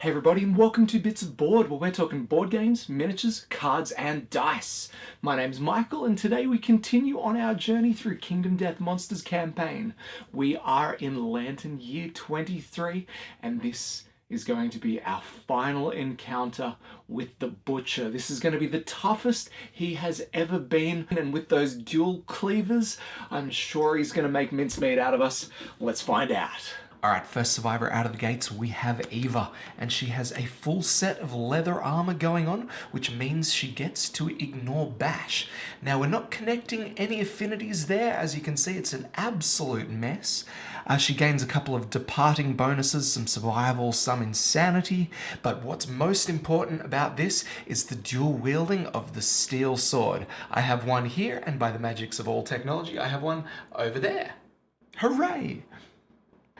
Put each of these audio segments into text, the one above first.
Hey everybody and welcome to Bits of Board, where we're talking board games, miniatures, cards and dice. My name's Michael and today we continue on our journey through Kingdom Death Monsters campaign. We are in Lantern Year 23 and this is going to be our final encounter with the Butcher. This is going to be the toughest he has ever been, and with those dual cleavers, I'm sure he's going to make mincemeat out of us. Let's find out. Alright, first survivor out of the gates, we have Eva, and she has a full set of leather armor going on, which means she gets to ignore bash. Now, we're not connecting any affinities there. As you can see, it's an absolute mess. She gains a couple of departing bonuses, some survival, some insanity, but what's most important about this is the dual wielding of the steel sword. I have one here, and by the magics of all technology, I have one over there. Hooray!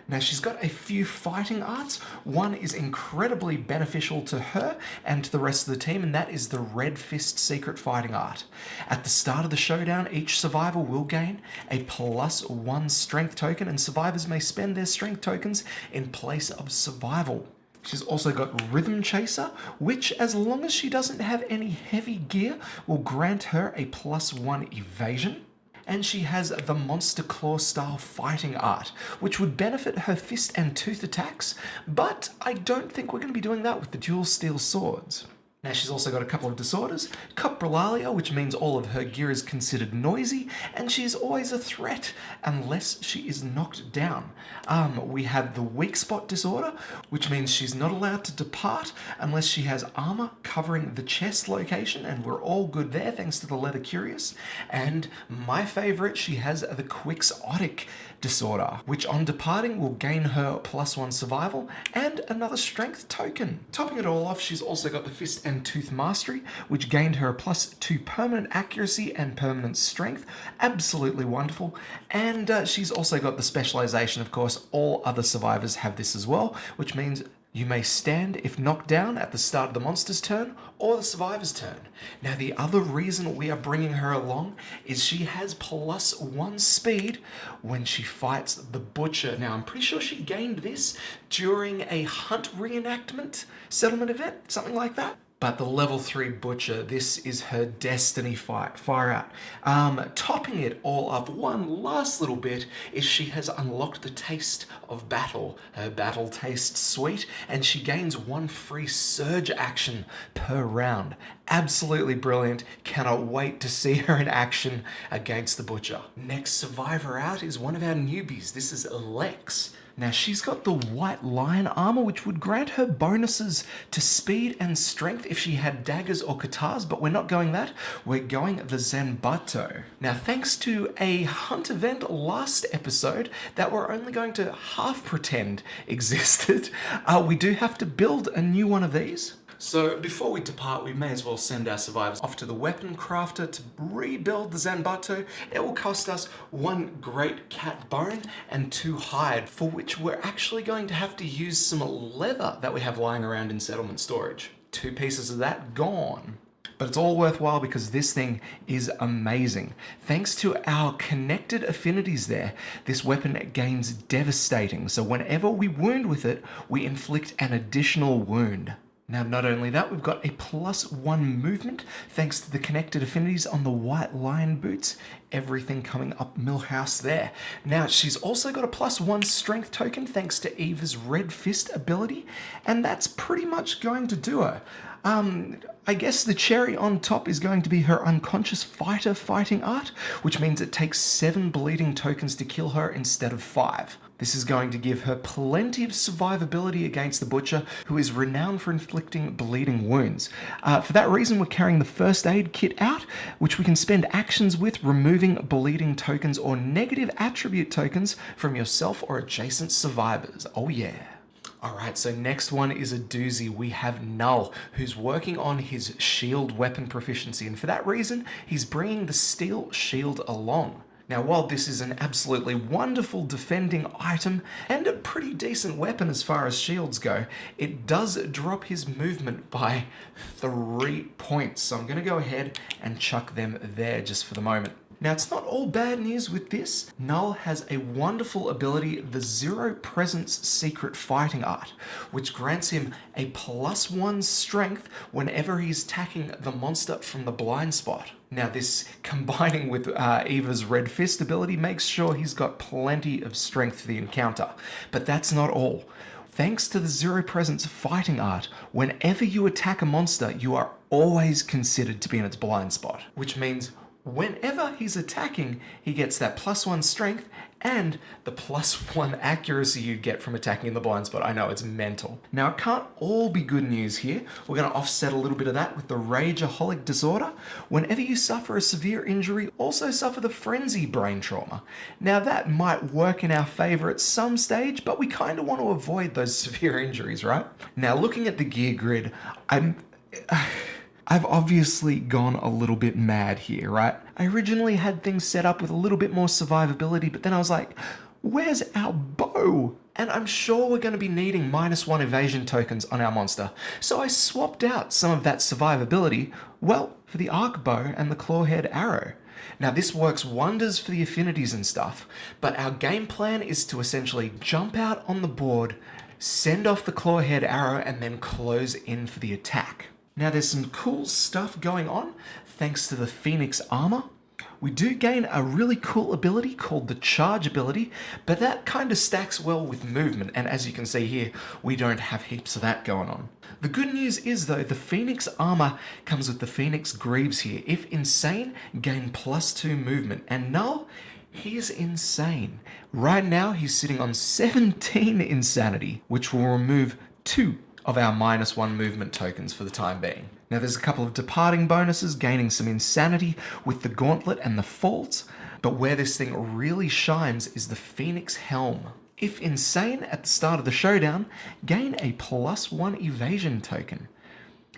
Now, she's got a few fighting arts. One is incredibly beneficial to her and to the rest of the team, and that is the Red Fist Secret Fighting Art. At the start of the showdown, each survivor will gain a +1 strength token, and survivors may spend their strength tokens in place of survival. She's also got Rhythm Chaser, which, as long as she doesn't have any heavy gear, will grant her a +1 evasion. And she has the Monster Claw style fighting art, which would benefit her fist and tooth attacks, but I don't think we're going to be doing that with the dual steel swords. Now, she's also got a couple of disorders, Coprolalia, which means all of her gear is considered noisy, and she's always a threat unless she is knocked down. We have the Weak Spot disorder, which means she's not allowed to depart unless she has armor covering the chest location, and we're all good there thanks to the Leather Curious. And my favorite, she has the Quixotic disorder, which on departing will gain her +1 survival and another strength token. Topping it all off, she's also got the Fist and Tooth Mastery, which gained her a +2 permanent accuracy and permanent strength. Absolutely wonderful. And she's also got the specialization, of course. All other survivors have this as well, which means you may stand if knocked down at the start of the monster's turn or the survivor's turn. Now, the other reason we are bringing her along is she has +1 speed when she fights the Butcher. Now, I'm pretty sure she gained this during a hunt reenactment settlement event, something like that. But the level 3 Butcher, this is her destiny fight, far out. Topping it all up, one last little bit, is she has unlocked the Taste of Battle, her Battle Taste Suite, and she gains 1 free surge action per round. Absolutely brilliant. Cannot wait to see her in action against the Butcher. Next survivor out is one of our newbies. This is Lex. Now, she's got the White Lion armor, which would grant her bonuses to speed and strength if she had daggers or katars, but we're not going that. We're going the Zanbato. Now, thanks to a hunt event last episode that we're only going to half pretend existed, we do have to build a new one of these. So before we depart, we may as well send our survivors off to the weapon crafter to rebuild the Zanbato. It will cost us 1 great cat bone and 2 hide, for which we're actually going to have to use some leather that we have lying around in settlement storage. 2 pieces of that gone. But it's all worthwhile because this thing is amazing. Thanks to our connected affinities there, this weapon gains devastating. So whenever we wound with it, we inflict an additional wound. Now, not only that, we've got a +1 movement thanks to the connected affinities on the White Lion boots. Everything coming up Millhouse there. Now, she's also got a +1 strength token thanks to Eva's Red Fist ability, and that's pretty much going to do her. I guess the cherry on top is going to be her Unconscious Fighter fighting art, which means it takes 7 bleeding tokens to kill her instead of 5. This is going to give her plenty of survivability against the Butcher, who is renowned for inflicting bleeding wounds. For that reason, we're carrying the first aid kit out, which we can spend actions with removing bleeding tokens or negative attribute tokens from yourself or adjacent survivors. Oh yeah. Alright, so next one is a doozy. We have Null, who's working on his shield weapon proficiency, and for that reason, he's bringing the steel shield along. Now, while this is an absolutely wonderful defending item and a pretty decent weapon as far as shields go, it does drop his movement by 3 points. So I'm going to go ahead and chuck them there just for the moment. Now, it's not all bad news with this. Null has a wonderful ability, the Zero Presence Secret Fighting Art, which grants him a +1 strength whenever he's attacking the monster from the blind spot. Now, this combining with Eva's Red Fist ability makes sure he's got plenty of strength for the encounter. But that's not all. Thanks to the Zero Presence Fighting Art, whenever you attack a monster, you are always considered to be in its blind spot, which means whenever he's attacking, he gets that +1 strength and the +1 accuracy you get from attacking in the blind spot. I know, it's mental. Now, it can't all be good news here. We're going to offset a little bit of that with the Rageaholic disorder. Whenever you suffer a severe injury, also suffer the Frenzy brain trauma. Now, that might work in our favor at some stage, but we kind of want to avoid those severe injuries, right? Now, looking at the gear grid, I've obviously gone a little bit mad here, right? I originally had things set up with a little bit more survivability, but then I was like, where's our bow? And I'm sure we're going to be needing -1 evasion tokens on our monster. So I swapped out some of that survivability, well, for the arc bow and the clawhead arrow. Now, this works wonders for the affinities and stuff, but our game plan is to essentially jump out on the board, send off the clawhead arrow, and then close in for the attack. Now, there's some cool stuff going on thanks to the Phoenix armor. We do gain a really cool ability called the Charge ability, but that kind of stacks well with movement, and as you can see here, we don't have heaps of that going on. The good news is, though, the Phoenix armor comes with the Phoenix Greaves here. If insane, gain +2 movement, and Null, he's insane. Right now, he's sitting on 17 insanity, which will remove 2 of our -1 movement tokens for the time being. Now, there's a couple of departing bonuses, gaining some insanity with the gauntlet and the fault, but where this thing really shines is the Phoenix Helm. If insane at the start of the showdown, gain a +1 evasion token.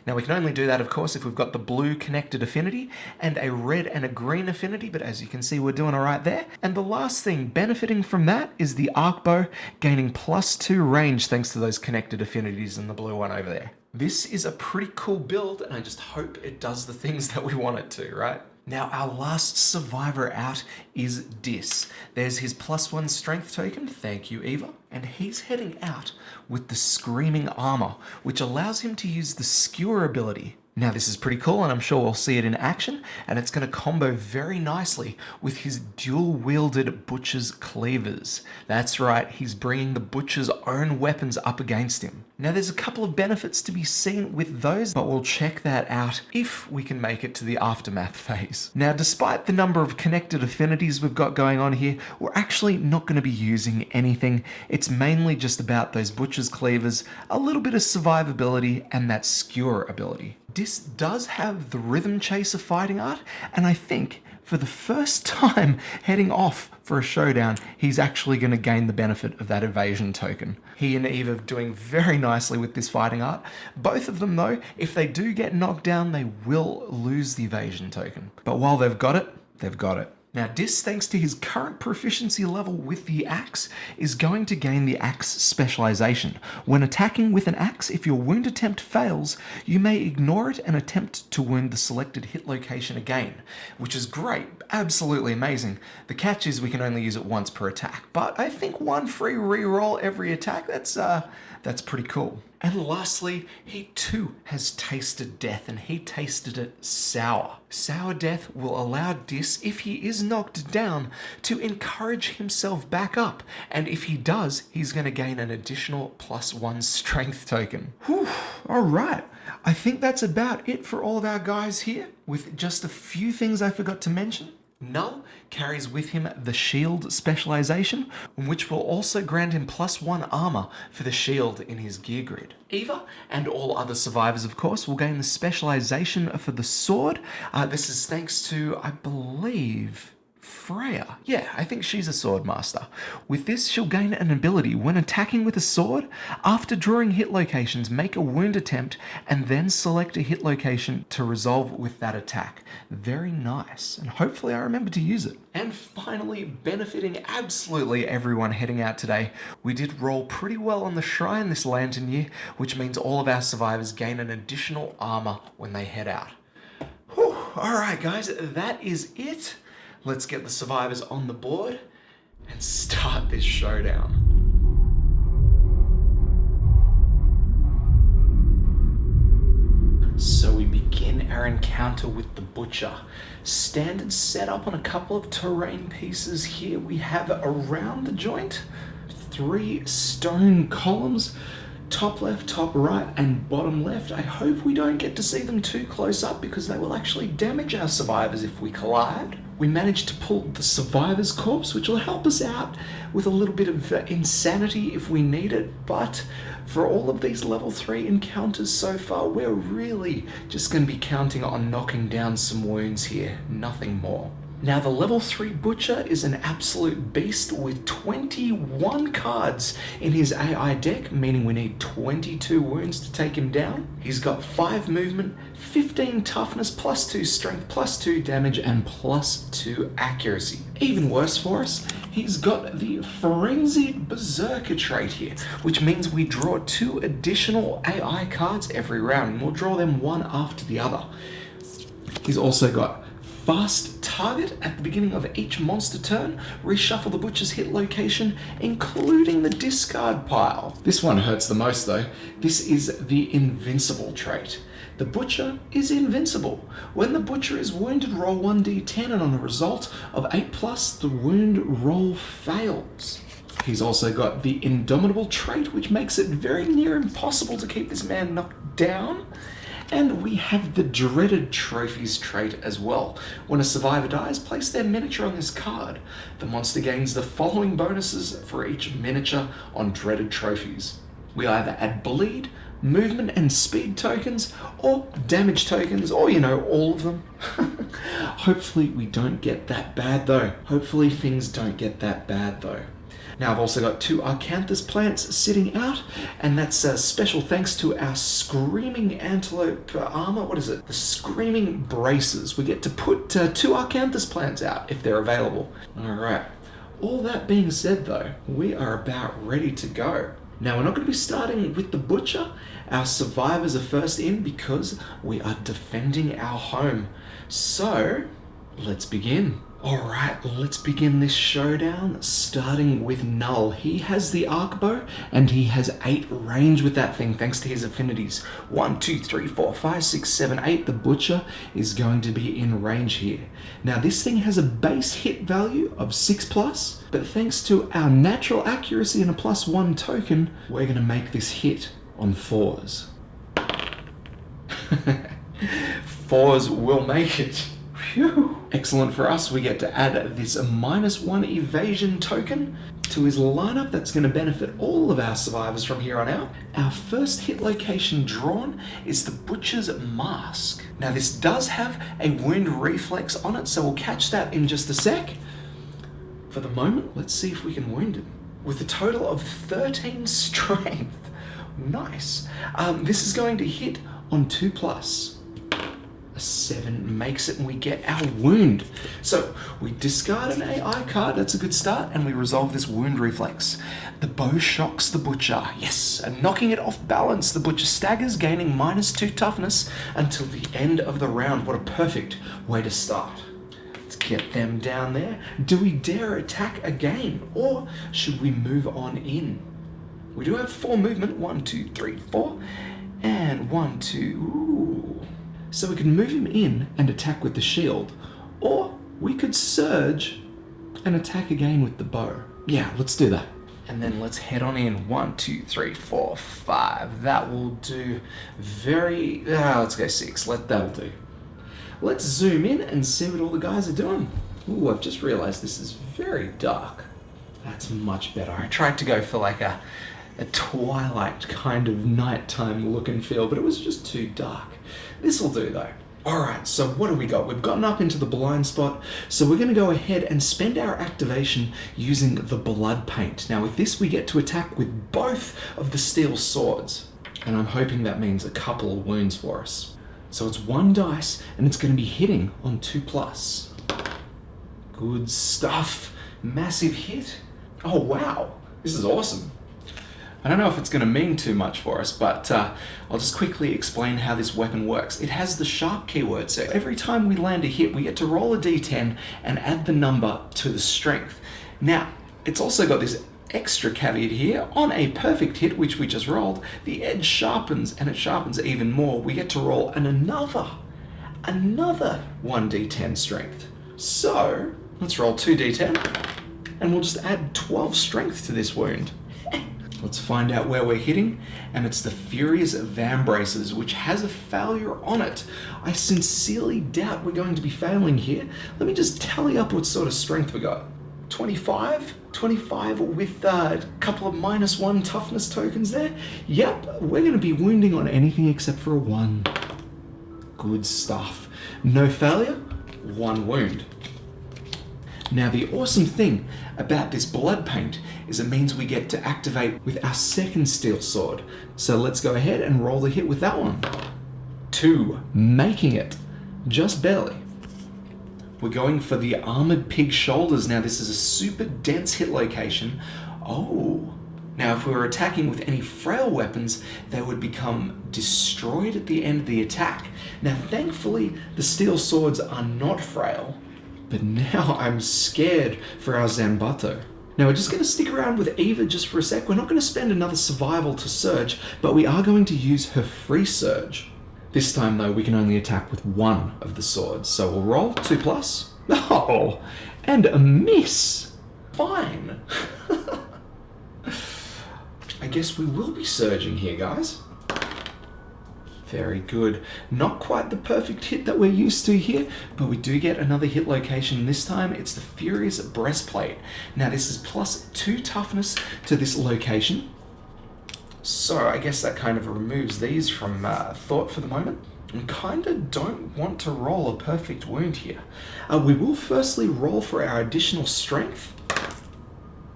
Now, we can only do that, of course, if we've got the blue connected affinity and a red and a green affinity, but as you can see, we're doing all right there. And the last thing benefiting from that is the arc bow, gaining +2 range thanks to those connected affinities in the blue one over there. This is a pretty cool build, and I just hope it does the things that we want it to, right? Now, our last survivor out is Dis. There's his +1 strength token, thank you, Eva. And he's heading out with the Screaming Armor, which allows him to use the Skewer ability. Now, this is pretty cool, and I'm sure we'll see it in action, and it's going to combo very nicely with his dual-wielded Butcher's Cleavers. That's right, he's bringing the Butcher's own weapons up against him. Now, there's a couple of benefits to be seen with those, but we'll check that out if we can make it to the Aftermath phase. Now, despite the number of connected affinities we've got going on here, we're actually not going to be using anything. It's mainly just about those Butcher's Cleavers, a little bit of survivability, and that Skewer ability. Dis does have the Rhythm Chaser fighting art, and I think for the first time heading off for a showdown, he's actually going to gain the benefit of that evasion token. He and Eve are doing very nicely with this fighting art. Both of them, though, if they do get knocked down, they will lose the evasion token. But while they've got it, they've got it. Now, Dis, thanks to his current proficiency level with the axe, is going to gain the axe specialization. When attacking with an axe, if your wound attempt fails, you may ignore it and attempt to wound the selected hit location again, which is great, absolutely amazing. The catch is we can only use it once per attack, but I think one free reroll every attack, that's pretty cool. And lastly, he too has tasted death, and he tasted it sour. Sour death will allow Dis, if he is knocked down, to encourage himself back up. And if he does, he's going to gain an additional +1 strength token. Whew, all right. I think that's about it for all of our guys here, with just a few things I forgot to mention. Null carries with him the shield specialization, which will also grant him +1 armor for the shield in his gear grid. Eva, and all other survivors of course, will gain the specialization for the sword. This is thanks to, I believe, Freya. Yeah, I think she's a sword master. With this, she'll gain an ability when attacking with a sword. After drawing hit locations, make a wound attempt and then select a hit location to resolve with that attack. Very nice, and hopefully I remember to use it. And finally, benefiting absolutely everyone heading out today, we did roll pretty well on the shrine this lantern year, which means all of our survivors gain an additional armor when they head out. Whew, all right guys, that is it. Let's get the survivors on the board and start this showdown. So we begin our encounter with the butcher. Standard setup on a couple of terrain pieces here. We have around the joint 3 stone columns, top left, top right, and bottom left. I hope we don't get to see them too close up because they will actually damage our survivors if we collide. We managed to pull the survivor's corpse, which will help us out with a little bit of insanity if we need it, but for all of these level 3 encounters so far, we're really just going to be counting on knocking down some wounds here, nothing more. Now the level 3 butcher is an absolute beast with 21 cards in his AI deck, meaning we need 22 wounds to take him down. He's got 5 movement, 15 toughness, +2 strength, +2 damage, and +2 accuracy. Even worse for us, he's got the frenzied berserker trait here, which means we draw 2 additional AI cards every round, and we'll draw them one after the other. He's also got fast target at the beginning of each monster turn, reshuffle the butcher's hit location, including the discard pile. This one hurts the most though. This is the invincible trait. The butcher is invincible. When the butcher is wounded, roll 1d10, and on a result of 8+, the wound roll fails. He's also got the indomitable trait, which makes it very near impossible to keep this man knocked down. And we have the dreaded trophies trait as well. When a survivor dies, place their miniature on this card. The monster gains the following bonuses for each miniature on dreaded trophies. We either add bleed, movement and speed tokens, or damage tokens, or all of them. Hopefully we don't get that bad though. Hopefully things don't get that bad though. Now I've also got 2 Arcanthus plants sitting out, and that's a special thanks to our Screaming Antelope armor. What is it? The Screaming Braces. We get to put 2 Arcanthus plants out if they're available. Alright. All that being said though, we are about ready to go. Now we're not going to be starting with the butcher. Our survivors are first in because we are defending our home. So, let's begin. Alright, let's begin this showdown, starting with Null. He has the arc bow, and he has 8 range with that thing, thanks to his affinities. 1, 2, 3, 4, 5, 6, 7, 8. The butcher is going to be in range here. Now this thing has a base hit value of 6+, but thanks to our natural accuracy and a +1 token, we're going to make this hit on 4s. 4s will make it. Phew. Excellent for us. We get to add this -1 evasion token to his lineup. That's going to benefit all of our survivors from here on out. Our first hit location drawn is the Butcher's Mask. Now this does have a wound reflex on it, so we'll catch that in just a sec. For the moment, let's see if we can wound him. With a total of 13 strength. Nice. This is going to hit on 2+. A 7 makes it, and we get our wound. So we discard an AI card, that's a good start, and we resolve this wound reflex. The bow shocks the butcher, yes, and knocking it off balance. The butcher staggers, gaining -2 toughness until the end of the round. What a perfect way to start. Let's get them down there. Do we dare attack again, or should we move on in? We do have 4 movement, 1, 2, 3, 4, and 1, 2, ooh. So we can move him in and attack with the shield, or we could surge and attack again with the bow. Yeah, let's do that. And then let's head on in. 1, 2, 3, 4, 5. That will do let's go 6. That'll do. Let's zoom in and see what all the guys are doing. Ooh, I've just realized this is very dark. That's much better. I tried to go for like a twilight kind of nighttime look and feel, but it was just too dark. This'll do though. Alright, so what do we got? We've gotten up into the blind spot, so we're going to go ahead and spend our activation using the blood paint. Now with this we get to attack with both of the steel swords, and I'm hoping that means a couple of wounds for us. So it's 1 dice, and it's going to be hitting on 2+. Good stuff. Massive hit. Oh wow, this is awesome. I don't know if it's going to mean too much for us, but I'll just quickly explain how this weapon works. It has the sharp keyword, so every time we land a hit, we get to roll a d10 and add the number to the strength. Now, it's also got this extra caveat here. On a perfect hit, which we just rolled, the edge sharpens, and it sharpens even more. We get to roll another 1d10 strength. So, let's roll 2d10, and we'll just add 12 strength to this wound. Let's find out where we're hitting, and it's the Furious Vambraces, which has a failure on it. I sincerely doubt we're going to be failing here. Let me just tally up what sort of strength we got. 25? 25 with a couple of -1 toughness tokens there. Yep, we're going to be wounding on anything except for a 1. Good stuff. No failure, 1 wound. Now, the awesome thing about this blood paint is it means we get to activate with our second steel sword. So let's go ahead and roll the hit with that one. 2, making it. Just barely. We're going for the Armored Pig Shoulders. Now, this is a super dense hit location. Oh. Now, if we were attacking with any frail weapons, they would become destroyed at the end of the attack. Now, thankfully, the steel swords are not frail. But now I'm scared for our Zanbato. Now we're just going to stick around with Eva just for a sec. We're not going to spend another survival to surge, but we are going to use her free surge. This time though, we can only attack with 1 of the swords. So we'll roll 2+. Oh, and a miss. Fine. I guess we will be surging here, guys. Very good. Not quite the perfect hit that we're used to here, but we do get another hit location. This time it's the Furious Breastplate. Now this is +2 toughness to this location. So I guess that kind of removes these from thought for the moment. And kind of don't want to roll a perfect wound here. We will firstly roll for our additional strength.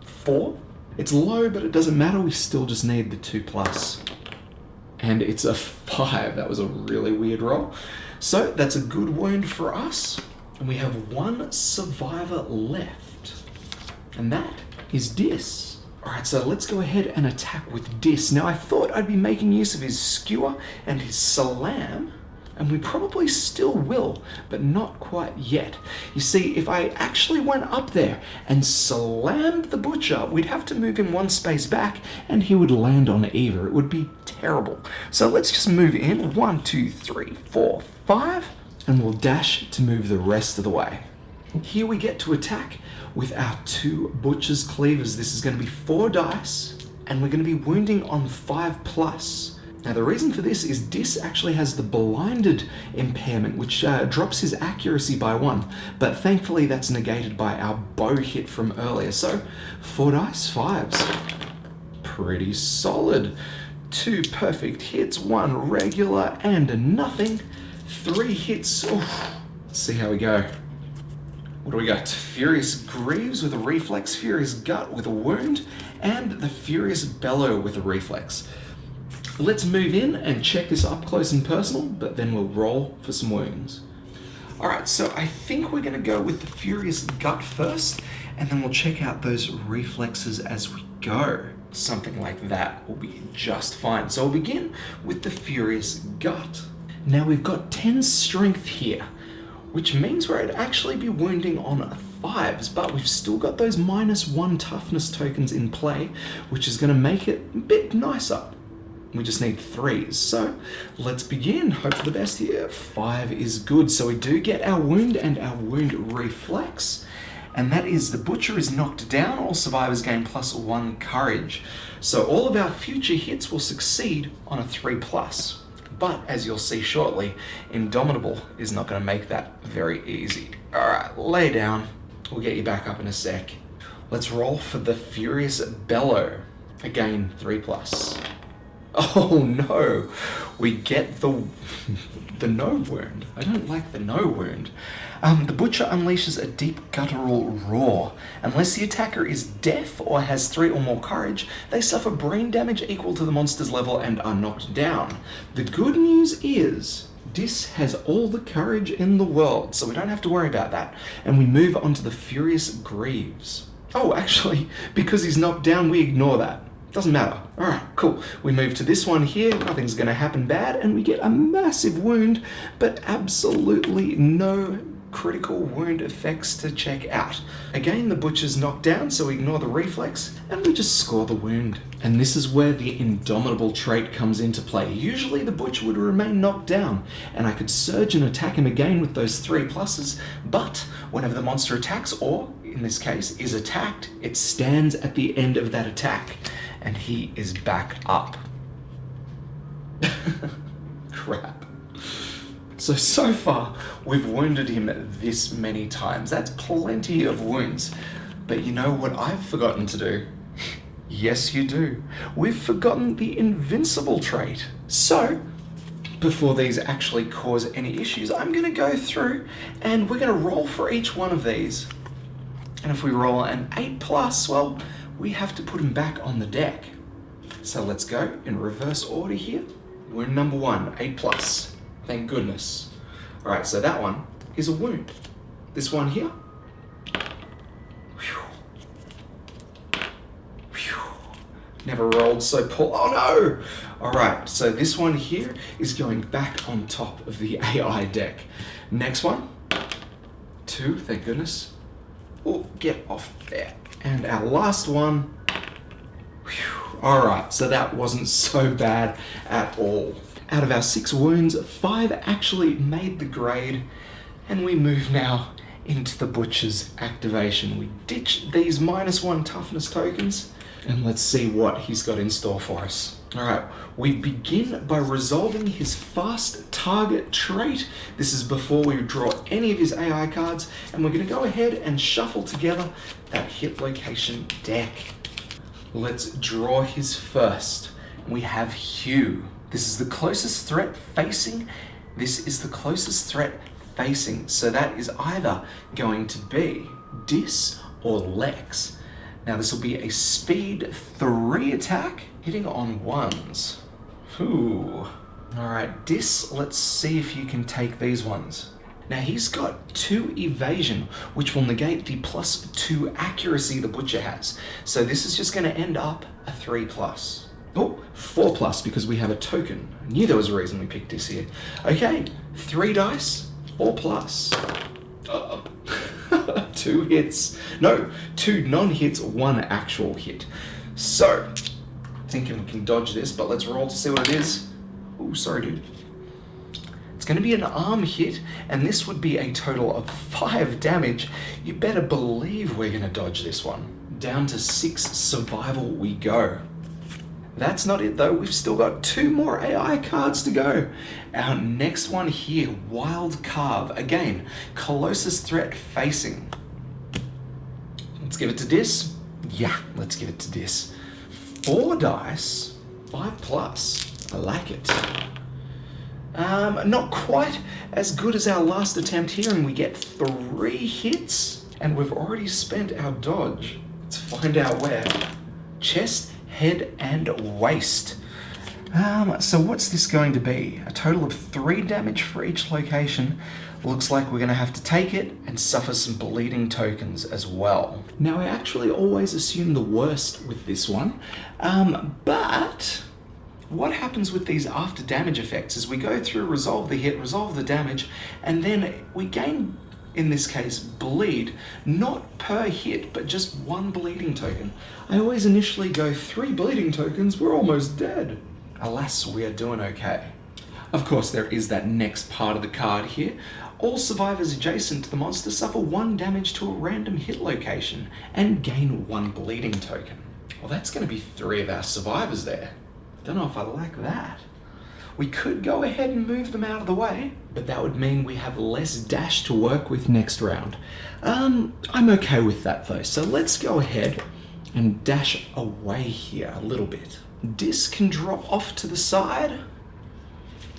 4. It's low, but it doesn't matter. We still just need the 2+. And it's a 5. That was a really weird roll. So that's a good wound for us. And we have 1 survivor left. And that is Dis. Alright, so let's go ahead and attack with Dis. Now I thought I'd be making use of his skewer and his salam, and we probably still will, but not quite yet. You see, if I actually went up there and slammed the butcher, we'd have to move him 1 space back, and he would land on Eva. It would be terrible. So let's just move in 1, 2, 3, 4, 5, and we'll dash to move the rest of the way. Here we get to attack with our 2 Butcher's Cleavers. This is going to be 4 dice, and we're going to be wounding on 5+. Now the reason for this is Dis actually has the blinded impairment, which drops his accuracy by 1, but thankfully that's negated by our bow hit from earlier. So 4 dice, 5s. Pretty solid. 2 perfect hits, 1 regular, and nothing. 3 hits. Oof. Let's see how we go. What do we got? Furious Greaves with a reflex, Furious Gut with a wound, and the Furious Bellow with a reflex. Let's move in and check this up close and personal, but then we'll roll for some wounds. Alright, so I think we're going to go with the Furious Gut first, and then we'll check out those reflexes as we go. Something like that will be just fine. So we'll begin with the Furious Gut. Now we've got 10 strength here, which means we'd actually be wounding on 5s, but we've still got those -1 toughness tokens in play, which is going to make it a bit nicer. We just need 3s, so let's begin. Hope for the best here. 5 is good, so we do get our wound and our wound reflex, and that is the Butcher is knocked down. All survivors gain +1 courage, so all of our future hits will succeed on a 3+. But as you'll see shortly, Indomitable is not going to make that very easy. Alright, lay down. We'll get you back up in a sec. Let's roll for the Furious Bellow. Again, 3+. Oh no, we get the no wound. I don't like the no wound. The Butcher unleashes a deep guttural roar. Unless the attacker is deaf or has 3 or more courage, they suffer brain damage equal to the monster's level and are knocked down. The good news is, Dis has all the courage in the world, so we don't have to worry about that. And we move on to the Furious Greaves. Oh, actually, because he's knocked down, we ignore that. Doesn't matter. All right, cool. We move to this one here. Nothing's going to happen bad, and we get a massive wound, but absolutely no critical wound effects to check out. Again, the butcher's knocked down, so we ignore the reflex, and we just score the wound. And this is where the indomitable trait comes into play. Usually the butcher would remain knocked down, and I could surge and attack him again with those 3 pluses, but whenever the monster attacks, or in this case, is attacked, it stands at the end of that attack, and he is back up. Crap. So far, we've wounded him this many times. That's plenty of wounds. But you know what I've forgotten to do? Yes, you do. We've forgotten the invincible trait. So, before these actually cause any issues, I'm going to go through and we're going to roll for each one of these. And if we roll an 8+, well, we have to put him back on the deck. So let's go in reverse order here. Wound number 1, 8+. Thank goodness. All right, so that one is a wound. This one here. Whew. Whew. Never rolled so poor. Oh no! All right, so this one here is going back on top of the AI deck. Next one. 2, thank goodness. Oh, get off there. And our last one. Whew. All right, so that wasn't so bad at all. Out of our 6 wounds, 5 actually made the grade, and we move now into the butcher's activation. We ditch these -1 toughness tokens, and let's see what he's got in store for us. All right, we begin by resolving his fast target trait. This is before we draw any of his AI cards, and we're going to go ahead and shuffle together that hit location deck. Let's draw his first. We have Hugh. This is the closest threat facing. This is the closest threat facing. So that is either going to be Dis or Lex. Now this will be a speed 3 attack, hitting on 1s. Ooh. All right, Dis, let's see if you can take these ones. Now he's got 2 evasion, which will negate the +2 accuracy the butcher has. So this is just going to end up a 3+. Oh, 4+ because we have a token. I knew there was a reason we picked this here. Okay, 3 dice, 4+. 2 hits. No, 2 non-hits, 1 actual hit. So, thinking we can dodge this, but let's roll to see what it is. Oh, sorry, dude. It's going to be an arm hit, and this would be a total of 5 damage. You better believe we're going to dodge this one. Down to 6 survival we go. That's not it though, we've still got 2 more AI cards to go. Our next one here, Wild Carve. Again, closest threat facing. Let's give it to Dis. Yeah, let's give it to Dis. 4 dice, 5+. I like it. Not quite as good as our last attempt here, and we get 3 hits, and we've already spent our dodge. Let's find out where. Chest, head, and waist. So what's this going to be? A total of 3 damage for each location. Looks like we're going to have to take it and suffer some bleeding tokens as well. Now I actually always assume the worst with this one, but what happens with these after damage effects is we go through resolve the hit, resolve the damage, and then we gain, in this case, bleed, not per hit, but just 1 bleeding token. I always initially go 3 bleeding tokens, we're almost dead. Alas, we are doing okay. Of course, there is that next part of the card here. All survivors adjacent to the monster suffer 1 damage to a random hit location and gain 1 bleeding token. Well, that's going to be 3 of our survivors there. Don't know if I like that. We could go ahead and move them out of the way, but that would mean we have less dash to work with next round. I'm okay with that though, so let's go ahead and dash away here a little bit. Dis can drop off to the side.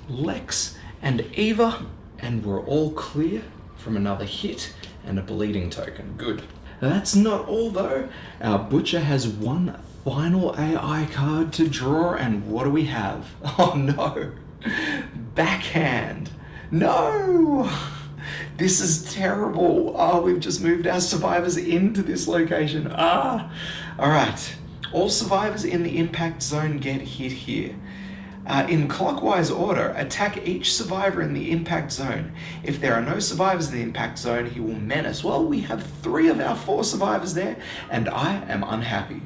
Lex and Eva, and we're all clear from another hit and a bleeding token. Good. That's not all though. Our butcher has 1 final AI card to draw, and what do we have? Oh no, backhand. No, this is terrible. Oh, we've just moved our survivors into this location. All right, All survivors in the impact zone get hit here. In clockwise order, attack each survivor in the impact zone. If there are no survivors in the impact zone, he will menace. Well, we have 3 of our 4 survivors there, and I am unhappy.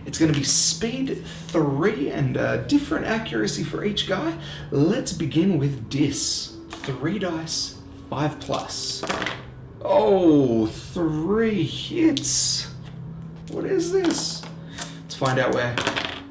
It's going to be speed 3 and different accuracy for each guy. Let's begin with Dis. 3 dice, 5+. Oh, 3 hits. What is this? Let's find out where.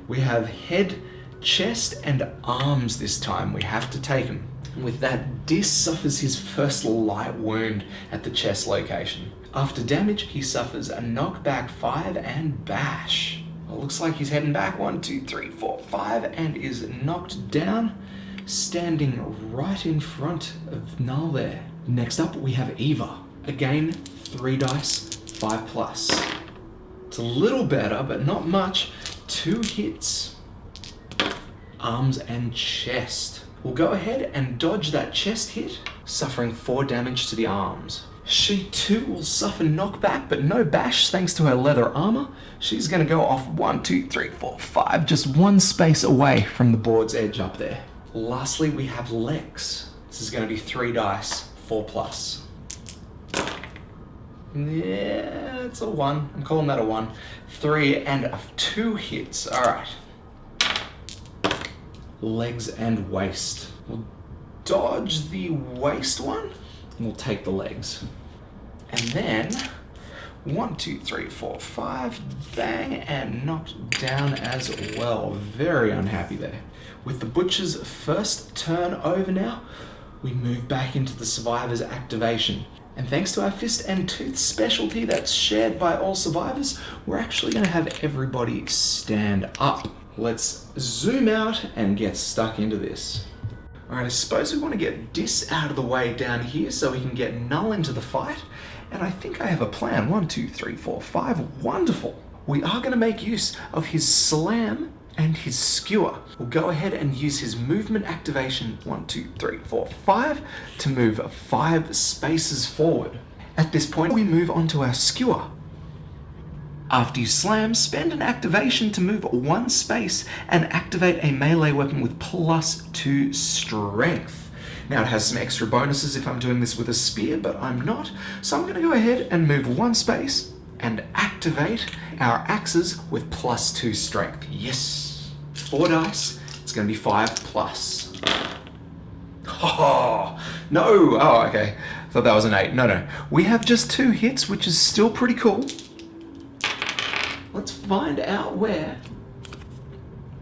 We have head, chest, and arms this time. We have to take him. And with that, Dis suffers his first light wound at the chest location. After damage, he suffers a knockback 5 and bash. Well, looks like he's heading back 1, 2, 3, 4, 5 and is knocked down, standing right in front of Null there. Next up, we have Eva. Again, 3 dice, 5+. It's a little better, but not much. 2 hits. Arms and chest. We'll go ahead and dodge that chest hit, suffering 4 damage to the arms. She too will suffer knockback, but no bash thanks to her leather armor. She's gonna go off 1, 2, 3, 4, 5, just 1 space away from the board's edge up there. Lastly, we have Lex. This is gonna be 3 dice, 4+. Yeah, it's a 1. I'm calling that a 1. 3 and 2 hits. All right. Legs and waist. We'll dodge the waist one. We'll take the legs. And then 1, 2, 3, 4, 5. Bang, and knocked down as well. Very unhappy there. With the butcher's first turn over now, we move back into the survivor's activation. And thanks to our fist and tooth specialty that's shared by all survivors, we're actually going to have everybody stand up. Let's zoom out and get stuck into this. All right, I suppose we want to get Dis out of the way down here so we can get Null into the fight. And I think I have a plan. 1, 2, 3, 4, 5. Wonderful. We are going to make use of his slam and his skewer. We'll go ahead and use his movement activation 1, 2, 3, 4, 5 to move 5 spaces forward. At this point, we move on to our skewer. After you slam, spend an activation to move 1 space and activate a melee weapon with +2 strength. Now it has some extra bonuses if I'm doing this with a spear, but I'm not. So I'm going to go ahead and move 1 space and activate our axes with +2 strength. Yes. 4 dice. It's going to be 5+. Oh, no. Oh, okay. I thought that was an 8. No. We have just 2 hits, which is still pretty cool. Let's find out where.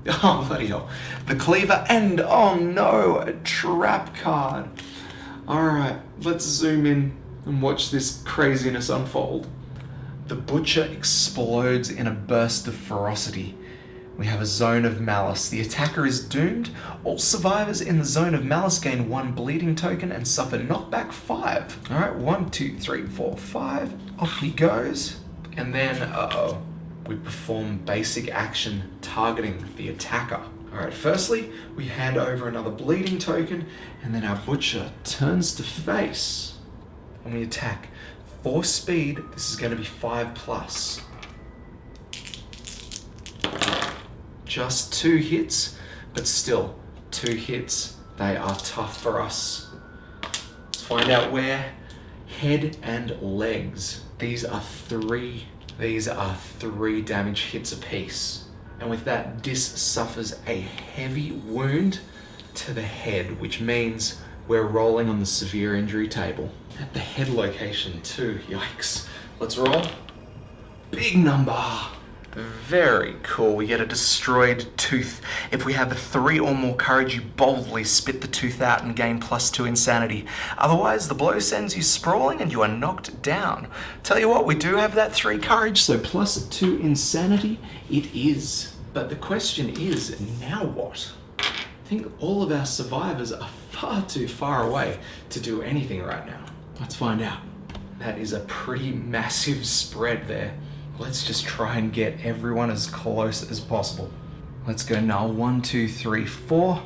Oh, bloody hell. The cleaver and, oh no, a trap card. All right, let's zoom in and watch this craziness unfold. The butcher explodes in a burst of ferocity. We have a zone of malice. The attacker is doomed. All survivors in the zone of malice gain 1 bleeding token and suffer knockback 5. All right, 1, 2, 3, 4, 5. Off he goes. And then, we perform basic action targeting the attacker. All right, firstly, we hand over another bleeding token, and then our butcher turns to face, and we attack. For speed, this is going to be 5+. Just 2 hits, but still 2 hits. They are tough for us. Let's find out where. Head and legs. These are 3 damage hits apiece. And with that, Dis suffers a heavy wound to the head, which means we're rolling on the severe injury table. At the head location too, yikes. Let's roll. Big number. Very cool. We get a destroyed tooth. If we have 3 or more courage, you boldly spit the tooth out and gain +2 insanity. Otherwise, the blow sends you sprawling and you are knocked down. Tell you what, we do have that 3 courage, so +2 insanity it is. But the question is, now what? I think all of our survivors are far too far away to do anything right now. Let's find out. That is a pretty massive spread there. Let's just try and get everyone as close as possible. Let's go now. 1, 2, 3, 4.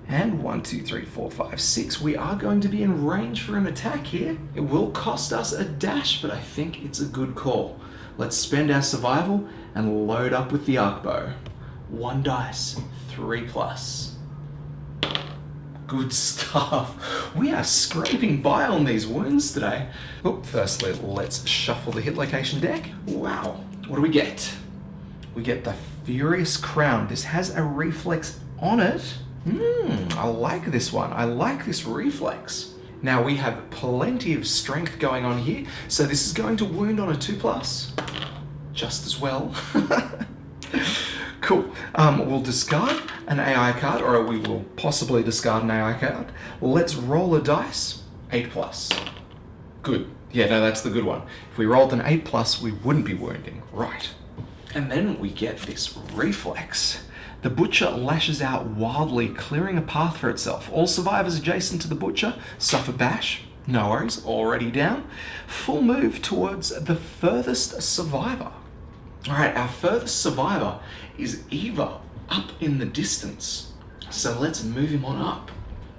And 1, 2, 3, 4, 5, 6. We are going to be in range for an attack here. It will cost us a dash, but I think it's a good call. Let's spend our survival and load up with the arc bow. 1 dice, 3+. Good stuff. We are scraping by on these wounds today. Oh, firstly, let's shuffle the hit location deck. Wow. What do we get? We get the Furious Crown. This has a reflex on it. I like this one. I like this reflex. Now we have plenty of strength going on here, so this is going to wound on a 2+. Just as well. Cool. We'll discard an AI card, or we will possibly discard an AI card. Let's roll a dice. 8+. Good. Yeah, no, that's the good one. If we rolled an 8+, we wouldn't be wounding. Right. And then we get this reflex. The Butcher lashes out wildly, clearing a path for itself. All survivors adjacent to the Butcher suffer bash. No worries, already down. Full move towards the furthest survivor. Alright, our furthest survivor is Eva, up in the distance. So let's move him on up.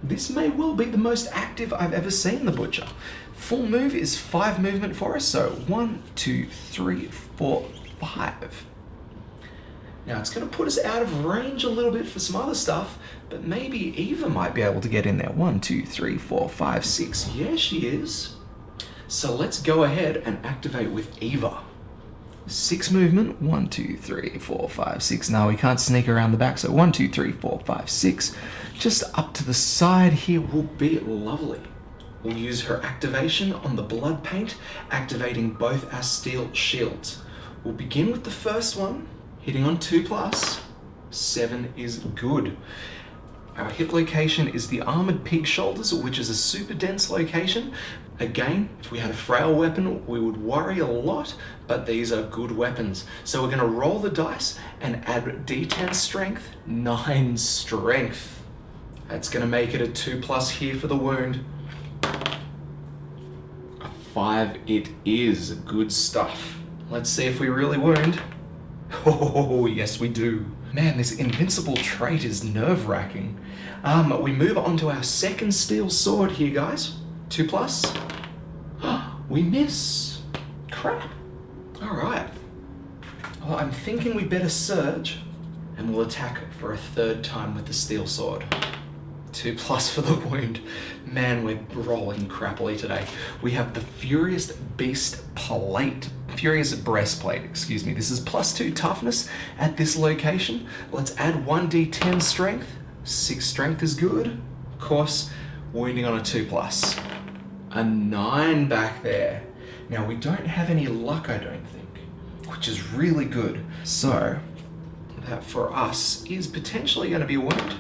This may well be the most active I've ever seen the Butcher. Full move is 5 movement for us, so 1, 2, 3, 4, 5. Now it's going to put us out of range a little bit for some other stuff, but maybe Eva might be able to get in there. 1, 2, 3, 4, 5, 6. Yeah, she is. So let's go ahead and activate with Eva. 6 movement. 1, 2, 3, 4, 5, 6. Now we can't sneak around the back, so 1, 2, 3, 4, 5, 6. Just up to the side here will be lovely. We'll use her activation on the blood paint, activating both our steel shields. We'll begin with the first one, hitting on 2+. 7 is good. Our hit location is the Armored Pig Shoulders, which is a super dense location. Again, if we had a frail weapon, we would worry a lot, but these are good weapons. So we're going to roll the dice and add D10 strength, 9 strength. That's going to make it a 2+ here for the wound. A 5 it is. Good stuff. Let's see if we really wound. Oh, yes we do. Man, this invincible trait is nerve-wracking. We move on to our second steel sword here, guys. 2+. We miss. Crap. Alright. Well, I'm thinking we better surge, and we'll attack for a 3rd time with the steel sword. 2+ for the wound. Man, we're rolling crappily today. We have the Furious Breastplate, excuse me. This is +2 toughness at this location. Let's add 1d10 strength. 6 strength is good. Of course, wounding on a 2+. A 9 back there. Now, we don't have any luck, I don't think, which is really good. So, that for us is potentially going to be a wound.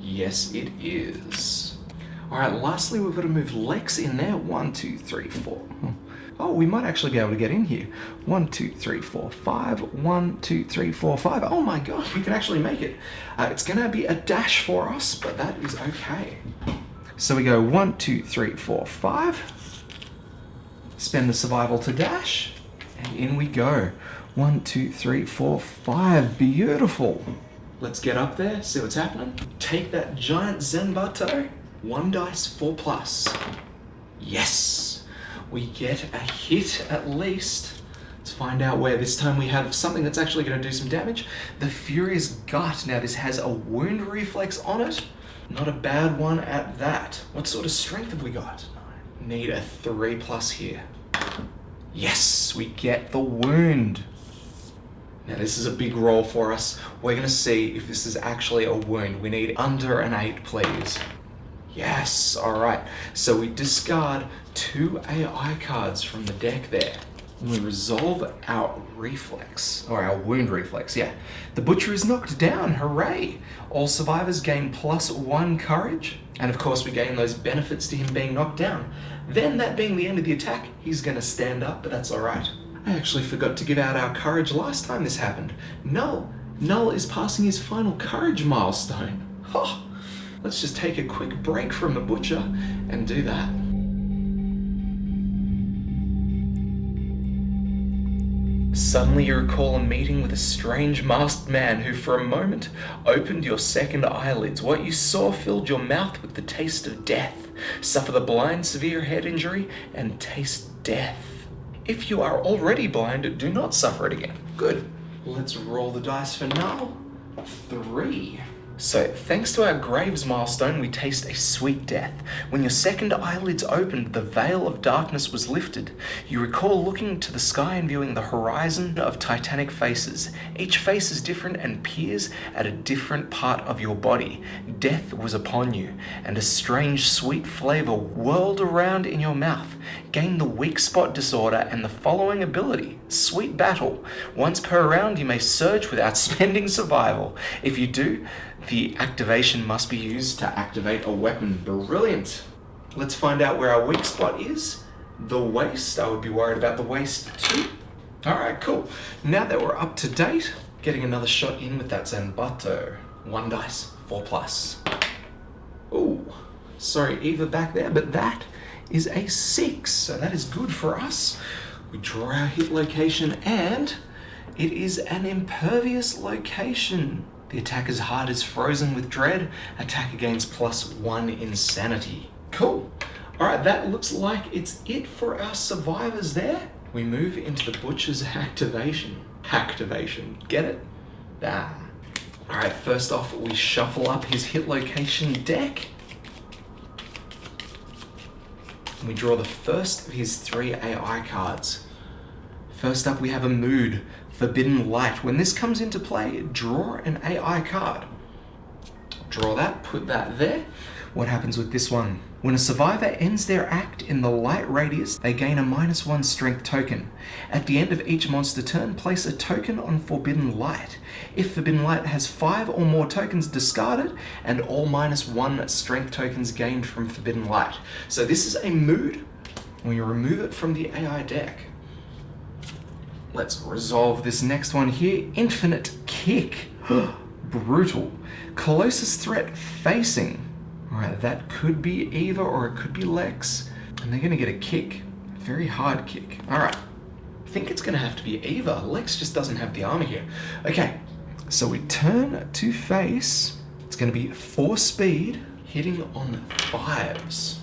Yes, it is. Alright, lastly, we've got to move Lex in there. 1, 2, 3, 4. Oh, we might actually be able to get in here. 1, 2, 3, 4, 5. 1, 2, 3, 4, 5. Oh my god, we can actually make it. It's going to be a dash for us, but that is okay. So we go 1, 2, 3, 4, 5. Spend the survival to dash. And in we go. 1, 2, 3, 4, 5. Beautiful. Let's get up there, see what's happening. Take that giant Zenbato. 1 dice, 4+. Yes! We get a hit at least. Let's find out where. This time we have something that's actually going to do some damage. The Furious Gut. Now this has a wound reflex on it. Not a bad one at that. What sort of strength have we got? Need a 3+ here. Yes, we get the wound. Now this is a big roll for us. We're going to see if this is actually a wound. We need under an 8, please. Yes, alright. So we discard 2 AI cards from the deck there. We resolve our reflex, or our wound reflex, yeah. The Butcher is knocked down, hooray! All survivors gain +1 courage, and of course we gain those benefits to him being knocked down. Then, that being the end of the attack, he's going to stand up, but that's alright. I actually forgot to give out our courage last time this happened. Null is passing his final courage milestone. Oh, let's just take a quick break from the Butcher and do that. Suddenly you recall a meeting with a strange masked man who for a moment opened your second eyelids. What you saw filled your mouth with the taste of death. Suffer the blind, severe head injury, and taste death. If you are already blind, do not suffer it again. Good. Let's roll the dice for now. 3. So, thanks to our Graves milestone, we taste a sweet death. When your second eyelids opened, the veil of darkness was lifted. You recall looking to the sky and viewing the horizon of titanic faces. Each face is different and peers at a different part of your body. Death was upon you, and a strange sweet flavor whirled around in your mouth. Gain the weak spot disorder and the following ability, Sweet Battle. Once per round, you may surge without spending survival. If you do, the activation must be used to activate a weapon. Brilliant. Let's find out where our weak spot is. The waist. I would be worried about the waist too. Alright, cool. Now that we're up to date, getting another shot in with that Zanbato. 1 dice, 4+. Ooh, sorry Eva back there, but that is a 6. So that is good for us. We draw our hit location and it is an impervious location. The attacker's heart is frozen with dread. Attacker gains +1 insanity. Cool. Alright, that looks like it's it for our survivors there. We move into the Butcher's activation. Activation. Get it? Ah. Alright, first off, we shuffle up his hit location deck. And we draw the first of his 3 AI cards. First up, we have a mood. Forbidden Light. When this comes into play, draw an AI card. Draw that, put that there. What happens with this one? When a survivor ends their act in the light radius, they gain a -1 strength token. At the end of each monster turn, place a token on Forbidden Light. If Forbidden Light has 5 or more tokens discarded, and all -1 strength tokens gained from Forbidden Light. So this is a mood. We remove it from the AI deck. Let's resolve this next one here. Infinite Kick. Brutal. Closest threat facing. Alright, that could be Eva or it could be Lex. And they're going to get a kick. Very hard kick. Alright. I think it's going to have to be Eva. Lex just doesn't have the armor here. Okay. So we turn to face. It's going to be 4 speed. Hitting on 5s.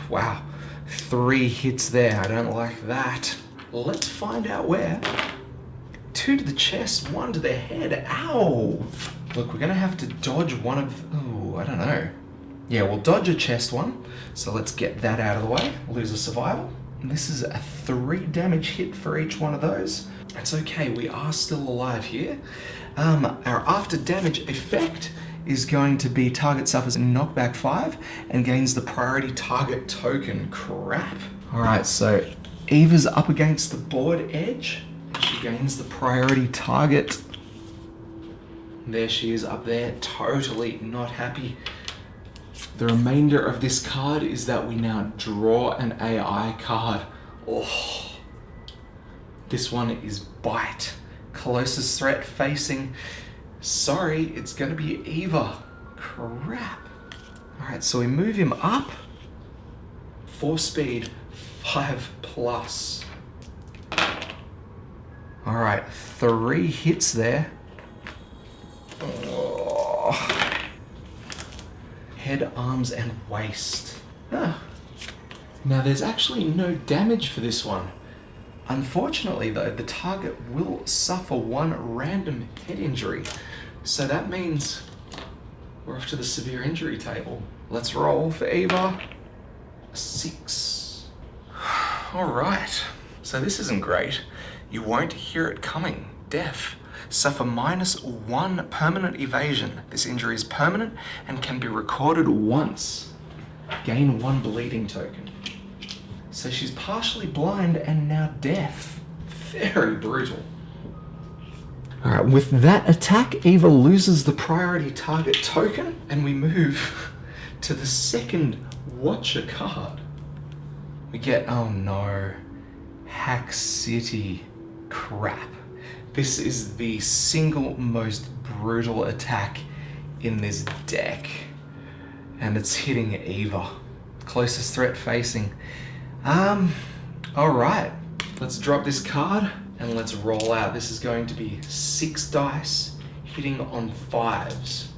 Wow. 3 hits there. I don't like that. Let's find out where. 2 to the chest, 1 to the head. Ow! Look, we're going to have to dodge one of... Ooh, I don't know. Yeah, we'll dodge a chest one. So let's get that out of the way. Lose a survival. And this is a 3 damage hit for each one of those. It's okay, we are still alive here. Our after damage effect is going to be target suffers a knockback 5 and gains the priority target token. Crap. Alright, so Eva's up against the board edge. She gains the priority target. There she is up there, totally not happy. The remainder of this card is that we now draw an AI card. Oh, this one is Bite. Closest threat facing. Sorry, it's gonna be Eva. Crap. Alright, so we move him up. 4 speed, 5+. Alright, 3 hits there. Oh. Head, arms, and waist. Ah. Now there's actually no damage for this one. Unfortunately though, the target will suffer 1 random head injury. So that means we're off to the severe injury table. Let's roll for Eva. 6. Alright, so this isn't great. You won't hear it coming. Deaf. Suffer -1 permanent evasion. This injury is permanent and can be recorded once. Gain 1 bleeding token. So she's partially blind and now deaf. Very brutal. Alright, with that attack, Eva loses the priority target token, and we move to the second Watcher card. We get, oh no, Hack City. Crap. This is the single most brutal attack in this deck, and it's hitting Eva. Closest threat facing. Alright, let's drop this card and let's roll out. This is going to be 6 dice hitting on 5s.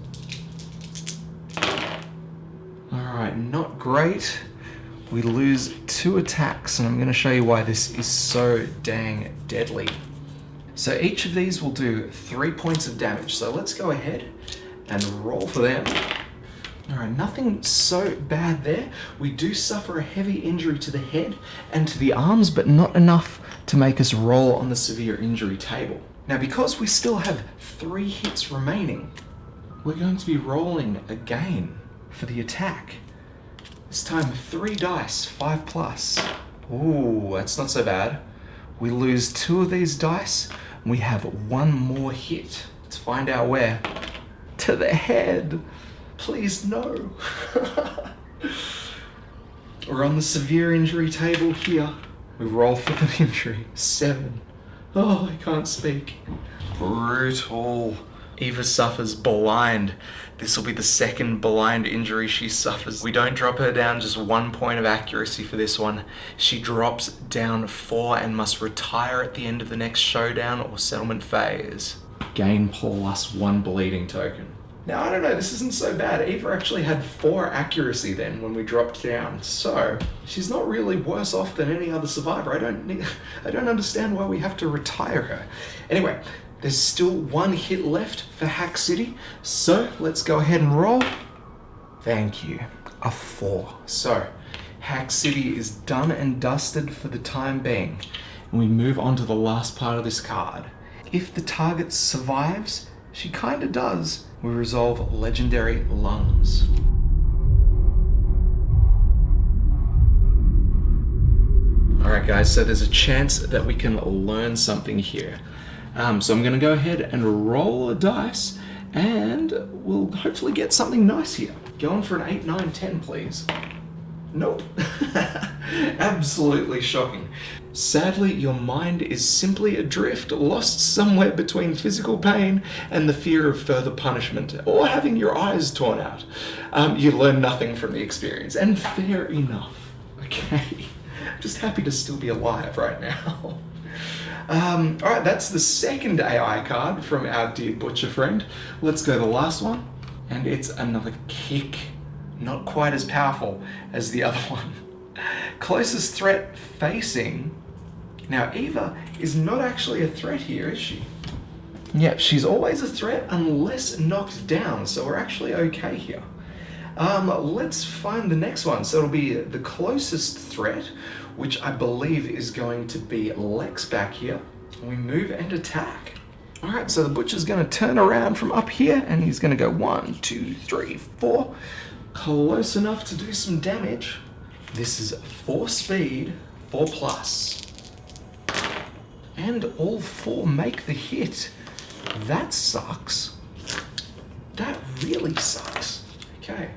Alright, not great. We lose 2 attacks, and I'm going to show you why this is so dang deadly. So each of these will do 3 points of damage. So let's go ahead and roll for them. All right, nothing so bad there. We do suffer a heavy injury to the head and to the arms, but not enough to make us roll on the severe injury table. Now, because we still have 3 hits remaining, we're going to be rolling again for the attack. This time 3 dice, 5 plus. Ooh, that's not so bad. We lose 2 of these dice, and we have 1 more hit. Let's find out where. To the head. Please no. We're on the severe injury table here. We roll for the injury. 7. Oh, I can't speak. Brutal. Eva suffers blind. This will be the 2nd blind injury she suffers. We don't drop her down just 1 point of accuracy for this one. She drops down 4 and must retire at the end of the next showdown or settlement phase. Gain +1 bleeding token. Now, I don't know, this isn't so bad. Eva actually had 4 accuracy then when we dropped down. So, she's not really worse off than any other survivor. I don't understand why we have to retire her. Anyway, there's still 1 hit left for Hack City. So, let's go ahead and roll. Thank you. A 4. So, Hack City is done and dusted for the time being. And we move on to the last part of this card. If the target survives, she kinda does, we resolve Legendary Lungs. Alright guys, so there's a chance that we can learn something here. So I'm going to go ahead and roll a dice, and we'll hopefully get something nice here. Going for an 8, 9, 10, please. Nope. Absolutely shocking. Sadly, your mind is simply adrift, lost somewhere between physical pain and the fear of further punishment, or having your eyes torn out. You learn nothing from the experience, and fair enough. Okay. I'm just happy to still be alive right now. Alright, that's the 2nd AI card from our dear butcher friend. Let's go to the last one, and it's another kick. Not quite as powerful as the other one. Closest threat facing. Now, Eva is not actually a threat here, is she? Yep, she's always a threat unless knocked down, so we're actually okay here. Let's find the next one. So it'll be the closest threat, which I believe is going to be Lex back here. We move and attack. All right, so the butcher's going to turn around from up here, and he's going to go 1, 2, 3, 4. Close enough to do some damage. This is 4 speed, 4 plus. And all 4 make the hit. That sucks. That really sucks. Okay.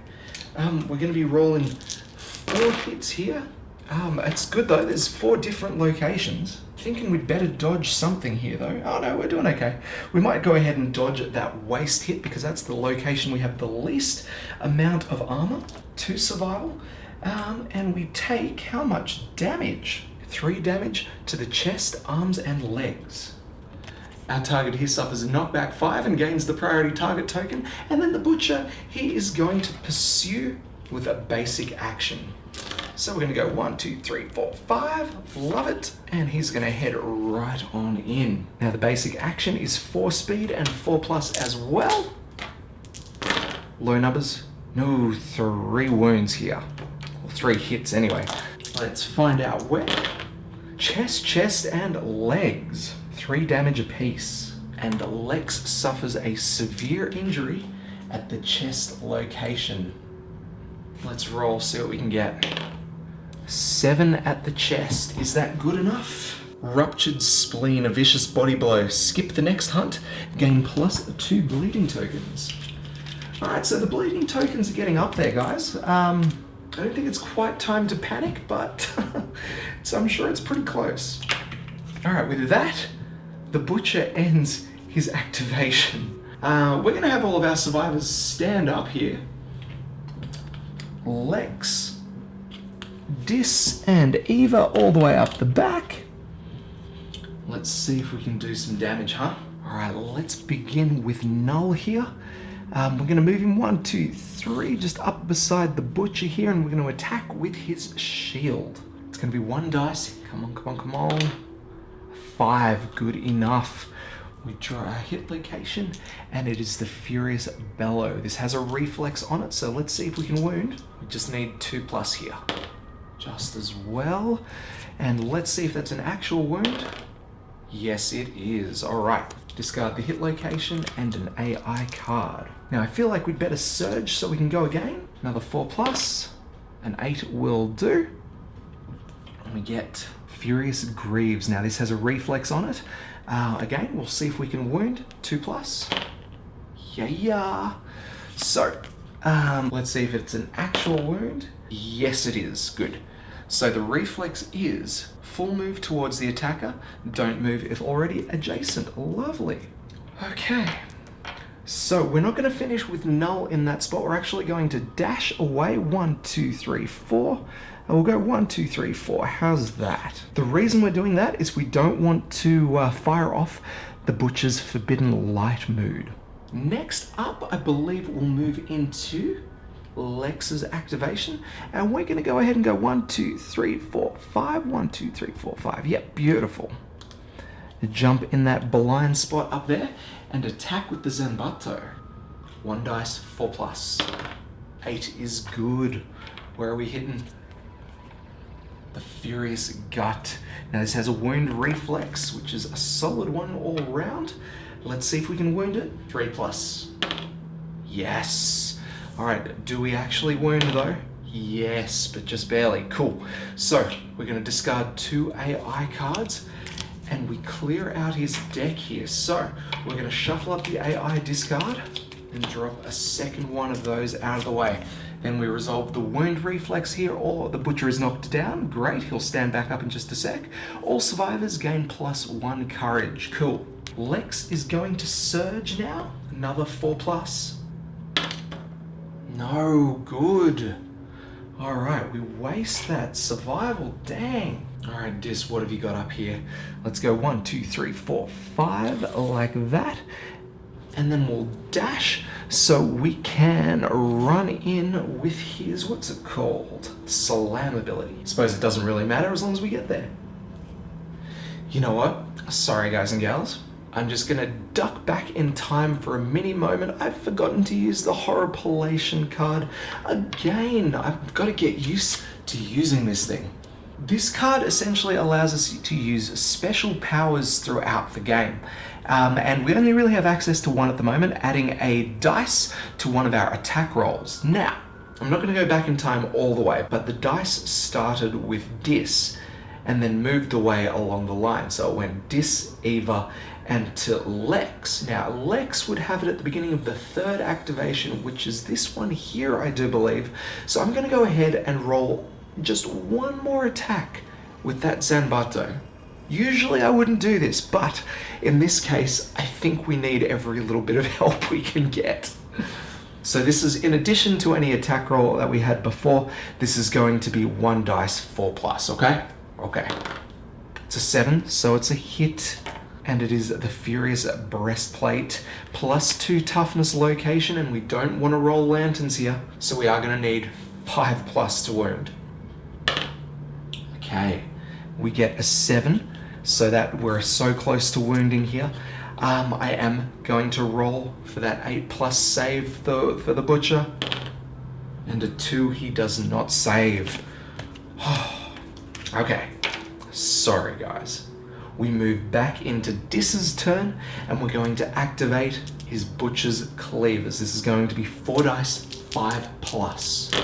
We're going to be rolling 4 hits here. It's good though, there's 4 different locations. Thinking we'd better dodge something here though. Oh no, we're doing okay. We might go ahead and dodge that waist hit because that's the location we have the least amount of armor to survival. And we take how much damage? 3 damage to the chest, arms, and legs. Our target here suffers a knockback 5 and gains the priority target token. And then the butcher, he is going to pursue with a basic action. So we're going to go 1, 2, 3, 4, 5. Love it. And he's going to head right on in. Now the basic action is 4 speed and 4 plus as well. Low numbers. No, 3 wounds here. Or 3 hits anyway. Let's find out where. Chest, chest, and legs. 3 damage apiece. And Lex suffers a severe injury at the chest location. Let's roll, see what we can get. 7 at the chest. Is that good enough? Ruptured spleen, a vicious body blow. Skip the next hunt. Gain +2 bleeding tokens. Alright, so the bleeding tokens are getting up there, guys. I don't think it's quite time to panic, but I'm sure it's pretty close. Alright, with that, the butcher ends his activation. We're going to have all of our survivors stand up here. Lex, Dis, and Eva all the way up the back. Let's see if we can do some damage, huh? Alright, let's begin with Null here. We're going to move him 1, 2, 3, just up beside the butcher here, and we're going to attack with his shield. It's going to be 1 dice. Come on, come on, come on. 5, good enough. We draw our hit location, and it is the Furious Bellow. This has a reflex on it, so let's see if we can wound. We just need 2+ here. Just as well. And let's see if that's an actual wound. Yes, it is. All right. Discard the hit location and an AI card. Now, I feel like we'd better surge so we can go again. Another 4+. An 8 will do. And we get Furious Greaves. Now, this has a reflex on it. Again, we'll see if we can wound. 2+. Yeah. So, let's see if it's an actual wound. Yes, it is. Good. So the reflex is full move towards the attacker. Don't move if already adjacent. Lovely. Okay. So we're not going to finish with null in that spot. We're actually going to dash away. 1, 2, 3, 4. And we'll go 1, 2, 3, 4. How's that? The reason we're doing that is we don't want to fire off the Butcher's Forbidden Light mood. Next up, I believe we'll move into Lex's activation, and we're going to go ahead and go 1, 2, 3, 4, 5. 1, 2, 3, 4, 5. Yep, beautiful. Jump in that blind spot up there and attack with the Zanbato. 1 dice, 4+. 8 is good. Where are we hitting? The Furious Gut. Now this has a wound reflex, which is a solid one all around. Let's see if we can wound it. 3+. Yes. All right, do we actually wound though? Yes, but just barely. Cool. So we're going to discard 2 AI cards, and we clear out his deck here. So we're going to shuffle up the AI discard and drop a second one of those out of the way. Then we resolve the wound reflex here, or the Butcher is knocked down. Great, he'll stand back up in just a sec. All survivors gain +1 courage. Cool. Lex is going to surge now. Another 4+. No, good. All right, we waste that survival, dang. All right, Dis, what have you got up here? Let's go 1, 2, 3, 4, 5, like that. And then we'll dash so we can run in with his, what's it called? Slam ability. Suppose it doesn't really matter as long as we get there. You know what? Sorry, guys and gals. I'm just gonna duck back in time for a mini moment. I've forgotten to use the Horripilation card. Again, I've got to get used to using this thing. This card essentially allows us to use special powers throughout the game. And we only really have access to one at the moment, adding a dice to one of our attack rolls. Now, I'm not gonna go back in time all the way, but the dice started with Dis and then moved away along the line. So it went Dis, Eva, and to Lex. Now, Lex would have it at the beginning of the 3rd activation, which is this one here, I do believe. So I'm going to go ahead and roll just one more attack with that Zanbato. Usually I wouldn't do this, but in this case, I think we need every little bit of help we can get. So this is in addition to any attack roll that we had before. This is going to be 1 dice, 4+, okay? Okay. It's a 7, so it's a hit. And it is the Furious Breastplate, +2 toughness location, and we don't want to roll lanterns here, so we are going to need 5+ to wound. Okay, we get a 7, so that we're so close to wounding here. I am going to roll for that 8+ save for the Butcher, and a 2 he does not save. Okay, sorry guys. We move back into Dis's turn, and we're going to activate his Butcher's Cleavers. This is going to be 4 dice, 5+.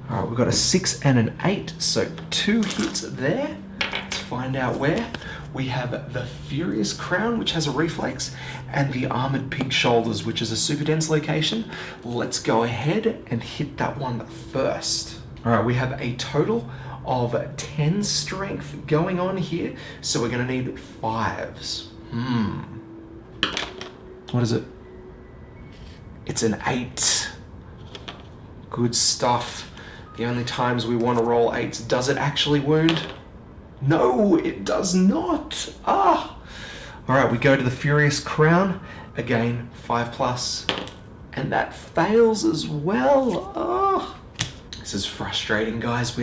All right, we've got a 6 and an 8, so 2 hits there. Let's find out where. We have the Furious Crown, which has a reflex, and the Armored Pig Shoulders, which is a super dense location. Let's go ahead and hit that one first. All right, we have a total of 10 strength going on here, so we're going to need 5s. What is it? It's an 8. Good stuff. The only times we want to roll 8s. Does it actually wound? No, it does not. Ah! All right, we go to the Furious Crown. Again, 5+. And that fails as well. Oh, this is frustrating, guys.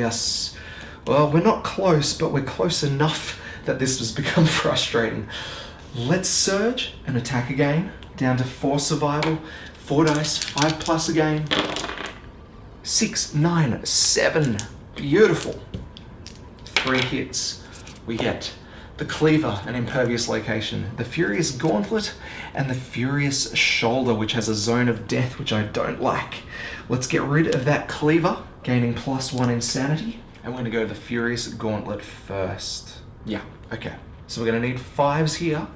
Well, we're not close, but we're close enough that this has become frustrating. Let's surge and attack again. Down to 4 survival, 4 dice, 5+ again. 6, 9, 7. Beautiful. 3 hits. We get the Cleaver, an impervious location, the Furious Gauntlet, and the Furious Shoulder, which has a zone of death, which I don't like. Let's get rid of that Cleaver, gaining +1 insanity. And we're going to go the Furious Gauntlet first. Yeah, okay. So we're going to need 5s here.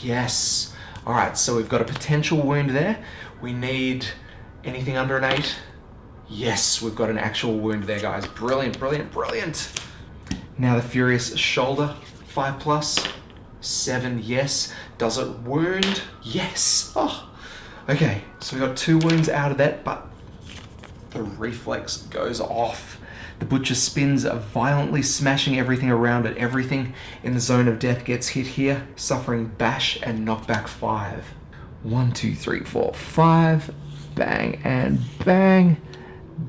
Yes. All right, so we've got a potential wound there. We need anything under an 8. Yes, we've got an actual wound there, guys. Brilliant, brilliant, brilliant. Now the Furious Shoulder, 5+. 7, yes. Does it wound? Yes. Oh, okay. So we got 2 wounds out of that, but the reflex goes off. The Butcher spins, violently smashing everything around it. Everything in the zone of death gets hit here, suffering bash and knockback 5. 1, 2, 3, 4, 5. Bang and bang.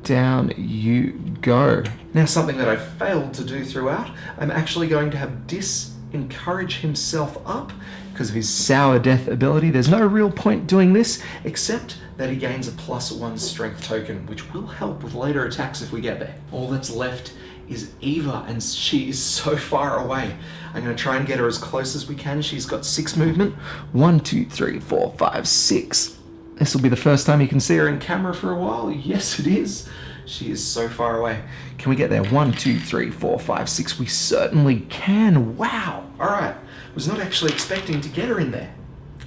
Down you go. Now, something that I failed to do throughout, I'm actually going to have Dis encourage himself up because of his Sour Death ability. There's no real point doing this, except that he gains a +1 strength token, which will help with later attacks if we get there. All that's left is Eva, and she is so far away. I'm going to try and get her as close as we can. She's got 6 movement. 1, 2, 3, 4, 5, 6. This will be the first time you can see her in camera for a while. Yes, it is. She is so far away. Can we get there? 1, 2, 3, 4, 5, 6. We certainly can. Wow. All right. Was not actually expecting to get her in there.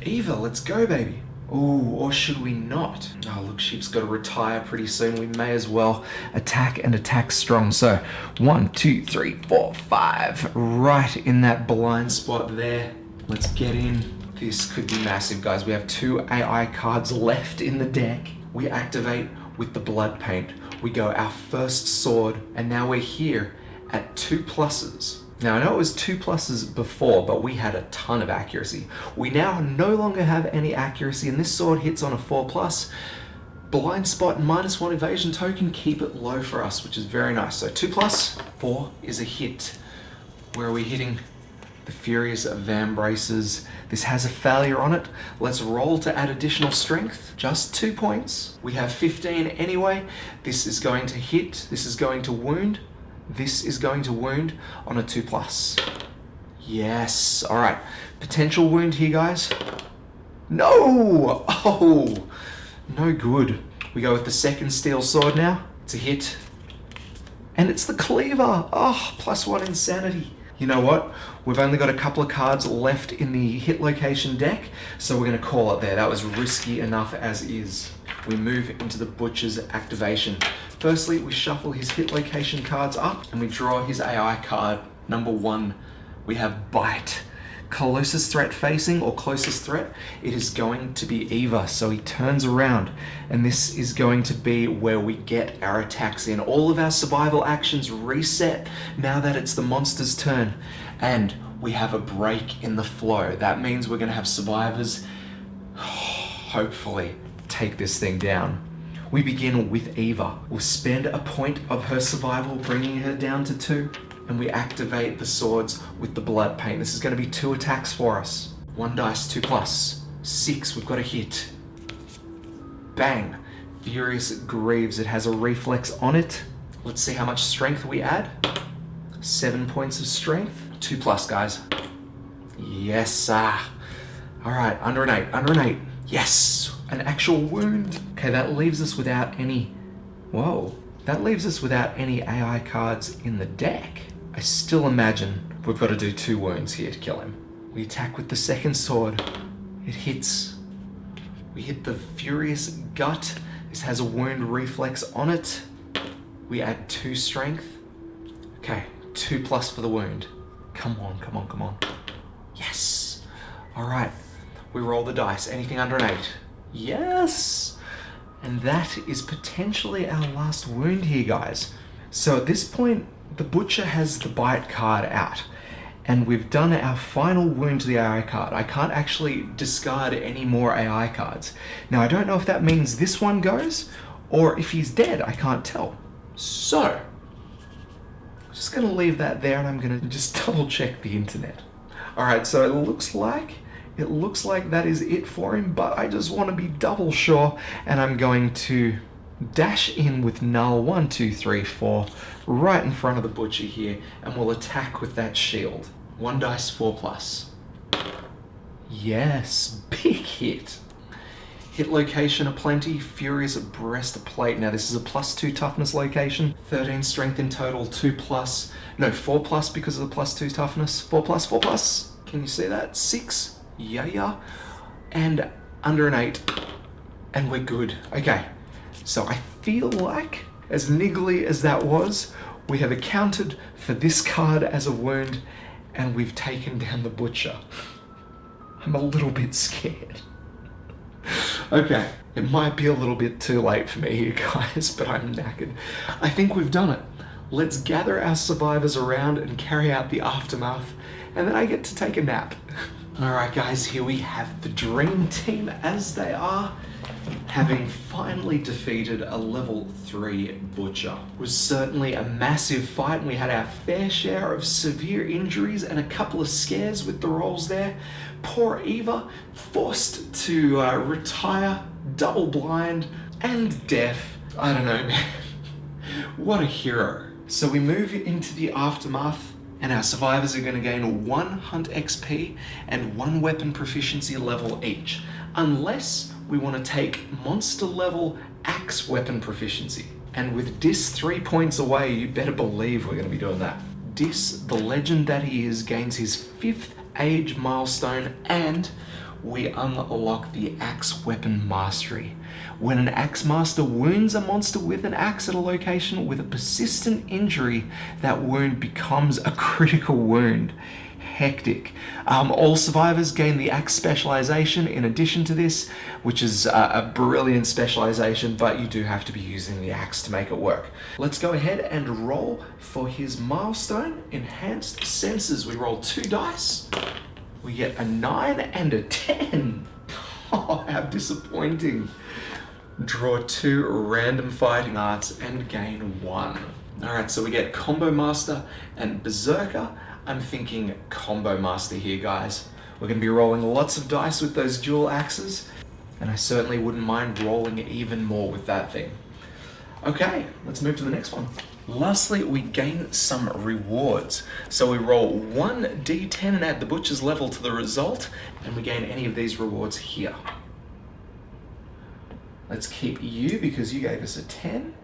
Eva, let's go, baby. Oh, or should we not? Oh, look, she's got to retire pretty soon. We may as well attack and attack strong. So 1, 2, 3, 4, 5. Right in that blind spot there. Let's get in. This could be massive, guys. We have 2 AI cards left in the deck. We activate with the Blood Paint. We go our first sword, and now we're here at 2+. Now, I know it was 2+ before, but we had a ton of accuracy. We now no longer have any accuracy, and this sword hits on a 4+. Blind spot and -1 evasion token keep it low for us, which is very nice. So 2+, 4 is a hit. Where are we hitting? The Furious Vambraces. This has a failure on it. Let's roll to add additional strength. Just 2 points. We have 15 anyway. This is going to hit. This is going to wound. This is going to wound on a 2+. Yes. All right. Potential wound here, guys. No! Oh! No good. We go with the second steel sword now. It's a hit. And it's the Cleaver. Oh, +1 insanity. You know what? We've only got a couple of cards left in the hit location deck, so we're going to call it there. That was risky enough as is. We move into the Butcher's activation. Firstly, we shuffle his hit location cards up, and we draw his AI card. Number 1, we have Bite. Closest threat facing, or closest threat, it is going to be Eva. So he turns around, and this is going to be where we get our attacks in. All of our survival actions reset now that it's the monster's turn, and we have a break in the flow. That means we're going to have survivors hopefully take this thing down. We begin with Eva. We'll spend a point of her survival, bringing her down to 2. And we activate the swords with the Blood Paint. This is going to be 2 attacks for us. 1 dice, 2+. 6, we've got a hit. Bang. Furious Greaves. It has a reflex on it. Let's see how much strength we add. 7 points of strength. 2+, guys. Yes, sir. All right, under an 8, under an 8. Yes, an actual wound. Okay, that leaves us without any... Whoa. That leaves us without any AI cards in the deck. I still imagine we've got to do 2 wounds here to kill him. We attack with the second sword. It hits. We hit the Furious Gut. This has a wound reflex on it. We add 2 strength. Okay, 2+ for the wound. Come on, come on, come on. Yes. All right, we roll the dice. Anything under an 8? Yes. And that is potentially our last wound here, guys. So at this point, the Butcher has the Bite card out. And we've done our final wound to the AI card. I can't actually discard any more AI cards. Now, I don't know if that means this one goes, or if he's dead, I can't tell. So, I'm just gonna leave that there and I'm gonna just double check the internet. All right, so it looks like that is it for him, but I just want to be double sure, and I'm going to dash in with null 1, 2, 3, 4 right in front of the butcher here, and we'll attack with that shield. 1 dice 4+. Yes, big hit. Hit location aplenty, furious breastplate. Now this is a +2 toughness location, 13 strength in total, 2+, no 4+ because of the +2 toughness, 4+, 4+. Can you see that? 6, yeah, and under an 8, and we're good. Okay, so I feel like, as niggly as that was, we have accounted for this card as a wound, and we've taken down the butcher. I'm a little bit scared. Okay, it might be a little bit too late for me here, guys, but I'm knackered. I think we've done it. Let's gather our survivors around and carry out the aftermath, and then I get to take a nap. Alright guys, here we have the dream team as they are, having finally defeated a level 3 butcher. It was certainly a massive fight, and we had our fair share of severe injuries and a couple of scares with the rolls there. Poor Eva, forced to retire, double blind, and deaf. I don't know, man. What a hero. So we move into the aftermath, and our survivors are going to gain 1 hunt XP and 1 weapon proficiency level each, unless we want to take monster level axe weapon proficiency. And with Dis 3 points away, you better believe we're going to be doing that. Dis, the legend that he is, gains his 5th age milestone, and we unlock the axe weapon mastery. When an axe master wounds a monster with an axe at a location with a persistent injury, that wound becomes a critical wound. Hectic. All survivors gain the axe specialization in addition to this, which is a brilliant specialization, but you do have to be using the axe to make it work. Let's go ahead and roll for his milestone, enhanced senses. We roll 2 dice. We get a 9 and a 10. Oh, how disappointing. Draw 2 random fighting arts and gain 1. Alright, so we get Combo Master and Berserker. I'm thinking Combo Master here, guys. We're going to be rolling lots of dice with those dual axes, and I certainly wouldn't mind rolling even more with that thing. Okay, let's move to the next one. Lastly, we gain some rewards. So we roll 1 d10 and add the butcher's level to the result, and we gain any of these rewards here. Let's keep you because you gave us a 10.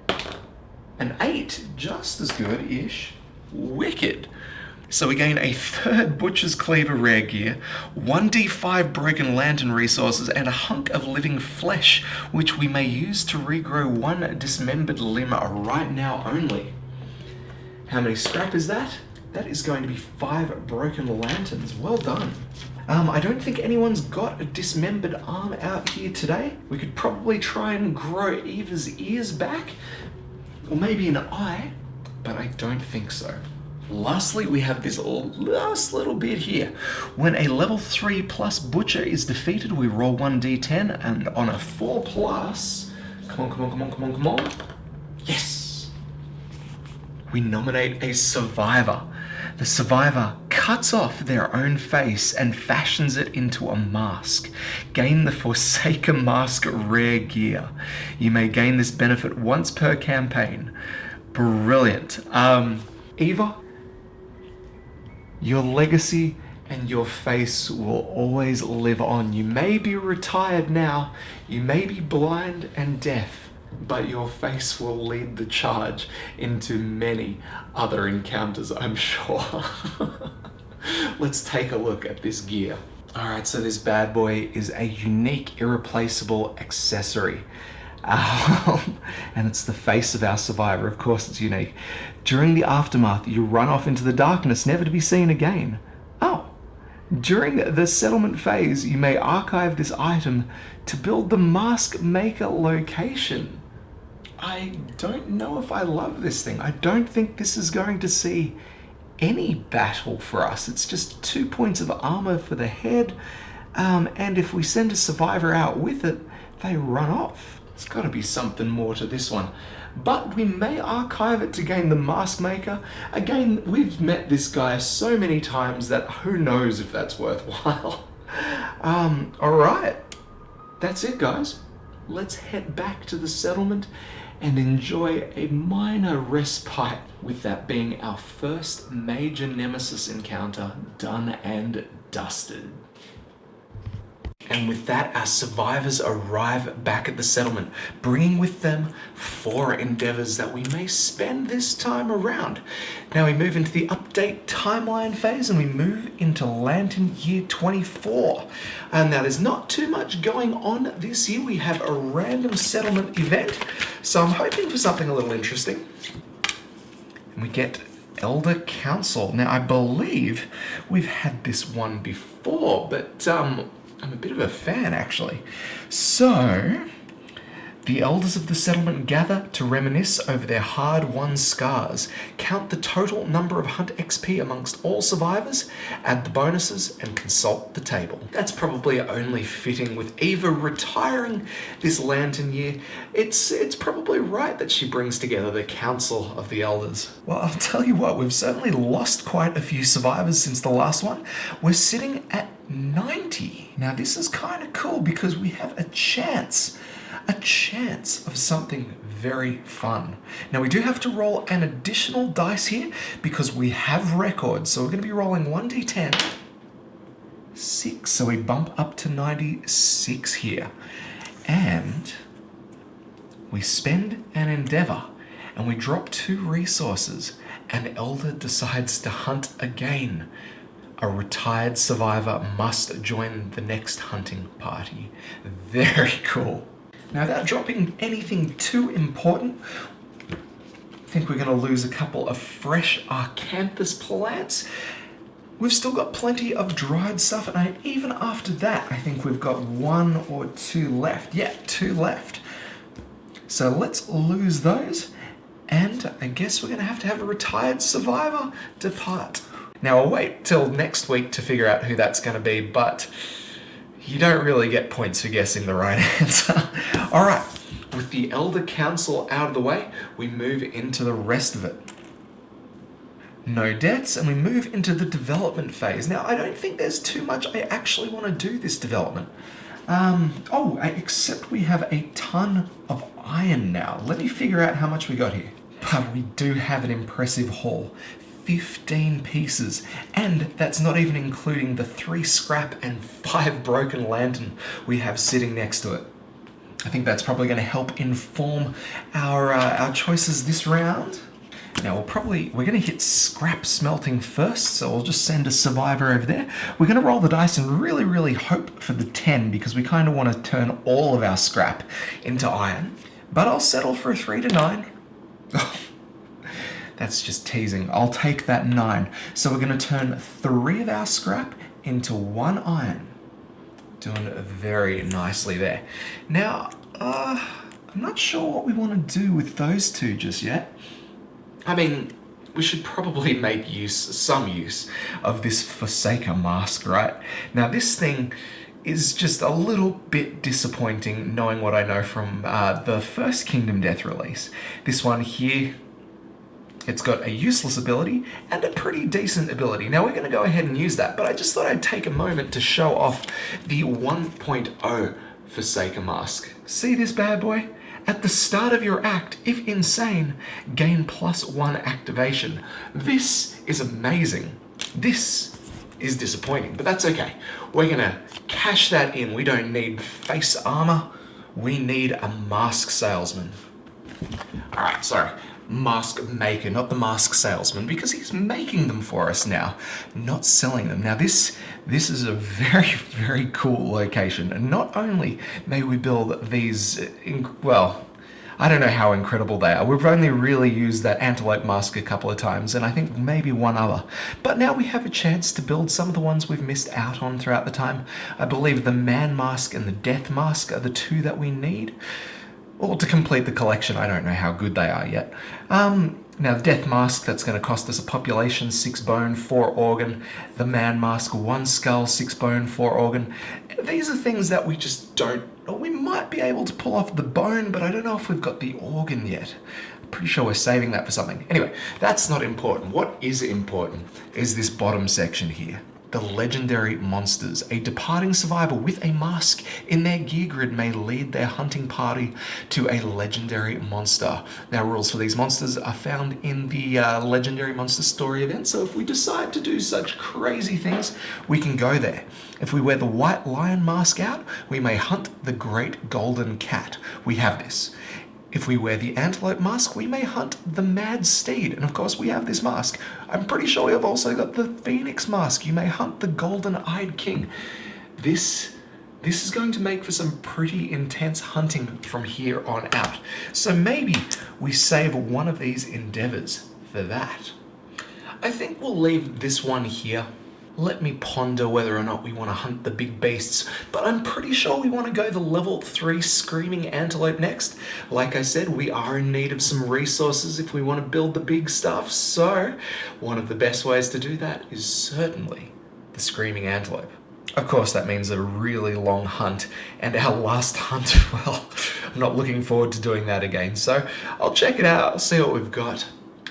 An 8, just as good-ish. Wicked. So we gain a 3rd Butcher's Cleaver rare gear, 1d5 Broken Lantern resources, and a hunk of living flesh, which we may use to regrow 1 dismembered limb right now only. How many scrap is that? That is going to be 5 Broken Lanterns. Well done. I don't think anyone's got a dismembered arm out here today. We could probably try and grow Eva's ears back, or maybe an eye, but I don't think so. Lastly, we have this last little bit here. When a level 3+ butcher is defeated, we roll 1d10, and on a 4+, come on. Yes! We nominate a survivor. The survivor cuts off their own face and fashions it into a mask. Gain the Forsaker Mask rare gear. You may gain this benefit once per campaign. Brilliant. Eva, your legacy and your face will always live on. You may be retired now, you may be blind and deaf, but your face will lead the charge into many other encounters, I'm sure. Let's take a look at this gear. Alright, so this bad boy is a unique, irreplaceable accessory. And it's the face of our survivor. Of course it's unique. During the aftermath, you run off into the darkness, never to be seen again. Oh, during the settlement phase, you may archive this item to build the Mask Maker location. I don't know if I love this thing. I don't think this is going to see any battle for us. It's just 2 points of armor for the head, and if we send a survivor out with it, they run off. There's got to be something more to this one. But we may archive it to gain the Mask Maker. Again, we've met this guy so many times that who knows if that's worthwhile. Alright. That's it, guys. Let's head back to the settlement and enjoy a minor respite, with that being our first major nemesis encounter done and dusted. And with that, our survivors arrive back at the settlement, bringing with them 4 endeavors that we may spend this time around. Now we move into the update timeline phase and we move into Lantern Year 24. And now there's not too much going on this year. We have a random settlement event, so I'm hoping for something a little interesting. And we get Elder Council. Now I believe we've had this one before, but I'm a bit of a fan, actually. So, the elders of the settlement gather to reminisce over their hard-won scars, count the total number of hunt XP amongst all survivors, add the bonuses, and consult the table. That's probably only fitting with Eva retiring this Lantern year. It's probably right that she brings together the Council of the Elders. Well, I'll tell you what, we've certainly lost quite a few survivors since the last one. We're sitting at 90. Now this is kind of cool because we have a chance of something very fun. Now we do have to roll an additional dice here because we have records. So we're going to be rolling 1d10, 6. So we bump up to 96 here. And we spend an endeavor and we drop 2 resources. An elder decides to hunt again. A retired survivor must join the next hunting party. Very cool. Now, without dropping anything too important, I think we're going to lose a couple of fresh Arcanthus plants. We've still got plenty of dried stuff, and even after that, I think we've got 1 or 2 left. Yeah, 2 left. So let's lose those, and I guess we're going to have a retired survivor depart. Now, I'll wait till next week to figure out who that's going to be, but you don't really get points for guessing the right answer. All right, with the Elder Council out of the way, we move into the rest of it. No deaths, and we move into the development phase. Now, I don't think there's too much I actually want to do this development. Except we have a ton of iron now. Let me figure out how much we got here. But we do have an impressive haul. 15 pieces, and that's not even including the 3 scrap and 5 broken lantern we have sitting next to it. I think that's probably going to help inform our choices this round. Now we're going to hit scrap smelting first, so we'll just send a survivor over there. We're going to roll the dice and really hope for the 10 because we kind of want to turn all of our scrap into iron. But I'll settle for a 3 to 9. That's just teasing. I'll take that 9. So we're going to turn 3 of our scrap into 1 iron. Doing very nicely there. Now, I'm not sure what we want to do with those 2 just yet. I mean, we should probably make some use of this Forsaker mask, right? Now, this thing is just a little bit disappointing knowing what I know from the first Kingdom Death release. This one here, it's got a useless ability and a pretty decent ability. Now we're going to go ahead and use that, but I just thought I'd take a moment to show off the 1.0 Forsaker mask. See this bad boy? At the start of your act, if insane, gain +1 activation. This is amazing. This is disappointing, but that's okay. We're going to cash that in. We don't need face armor. We need a mask salesman. All right, sorry. Mask maker, not the mask salesman, because he's making them for us now, not selling them. Now this is a very cool location, and not only may we build these, I don't know how incredible they are. We've only really used that antelope mask a couple of times, and I think maybe one other. But now we have a chance to build some of the ones we've missed out on throughout the time. I believe the man mask and the death mask are the 2 that we need. Or to complete the collection. I don't know how good they are yet. Now, the Death Mask, that's going to cost us a population, 6 bone, 4 organ. The Man Mask, 1 skull, 6 bone, 4 organ. These are things that we just don't... We might be able to pull off the bone, but I don't know if we've got the organ yet. I'm pretty sure we're saving that for something. Anyway, that's not important. What is important is this bottom section here. The legendary monsters. A departing survivor with a mask in their gear grid may lead their hunting party to a legendary monster. Now, rules for these monsters are found in the legendary monster story event, so if we decide to do such crazy things, we can go there. If we wear the white lion mask out, we may hunt the great golden cat. We have this. If we wear the antelope mask, we may hunt the mad steed. And of course, we have this mask. I'm pretty sure we have also got the phoenix mask. You may hunt the golden-eyed king. This is going to make for some pretty intense hunting from here on out. So maybe we save one of these endeavors for that. I think we'll leave this one here. Let me ponder whether or not we want to hunt the big beasts, but I'm pretty sure we want to go the level 3 screaming antelope next. Like I said, we are in need of some resources if we want to build the big stuff, so one of the best ways to do that is certainly the screaming antelope. Of course, that means a really long hunt, and our last hunt, well, I'm not looking forward to doing that again, so I'll check it out, see what we've got.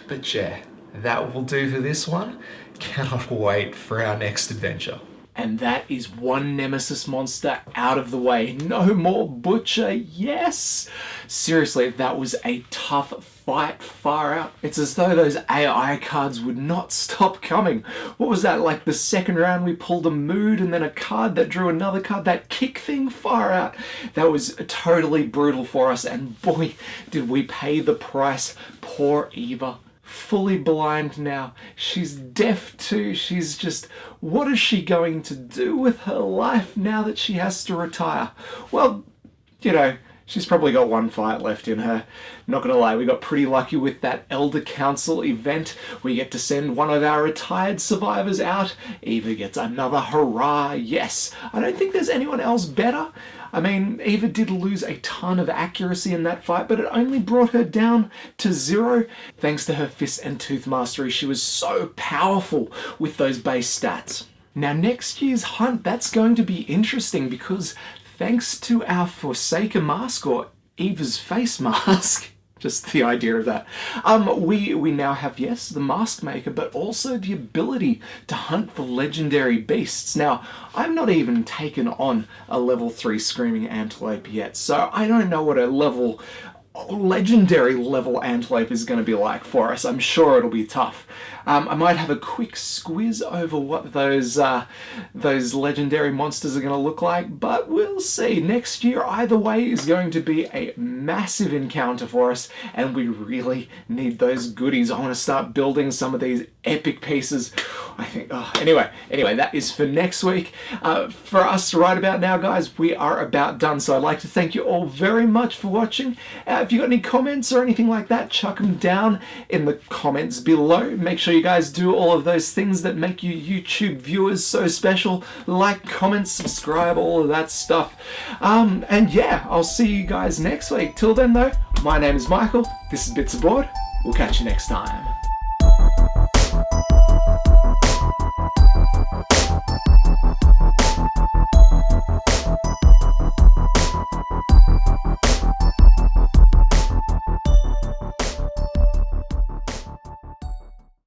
But yeah, that will do for this one. Cannot wait for our next adventure. And that is one nemesis monster out of the way. No more butcher, yes! Seriously, that was a tough fight far out. It's as though those AI cards would not stop coming. What was that, like the second round we pulled a mood and then a card that drew another card, that kick thing far out. That was totally brutal for us, and boy, did we pay the price. Poor Eva. Fully blind now. She's deaf too. She's just, what is she going to do with her life now that she has to retire? Well, you know, she's probably got one fight left in her. Not gonna lie, we got pretty lucky with that Elder Council event. We get to send one of our retired survivors out. Eva gets another hurrah, yes. I don't think there's anyone else better. I mean, Eva did lose a ton of accuracy in that fight, but it only brought her down to 0. Thanks to her fist and tooth mastery, she was so powerful with those base stats. Now, next year's hunt, that's going to be interesting because thanks to our Forsaken mask, or Eva's face mask, just the idea of that, we now have, yes, the mask maker, but also the ability to hunt for legendary beasts. Now, I've not even taken on a level 3 screaming antelope yet, so I don't know what a legendary level antelope is going to be like for us. I'm sure it'll be tough. I might have a quick squiz over what those legendary monsters are going to look like, but we'll see. Next year, either way, is going to be a massive encounter for us, and we really need those goodies. I want to start building some of these epic pieces. I think, anyway, that is for next week. For us right about now, guys, we are about done, so I'd like to thank you all very much for watching. If you got any comments or anything like that, chuck them down in the comments below. Make sure you guys do all of those things that make you YouTube viewers so special. Like, comment, subscribe, all of that stuff. And yeah, I'll see you guys next week. Till then though, my name is Michael. This is Bits Aboard. We'll catch you next time.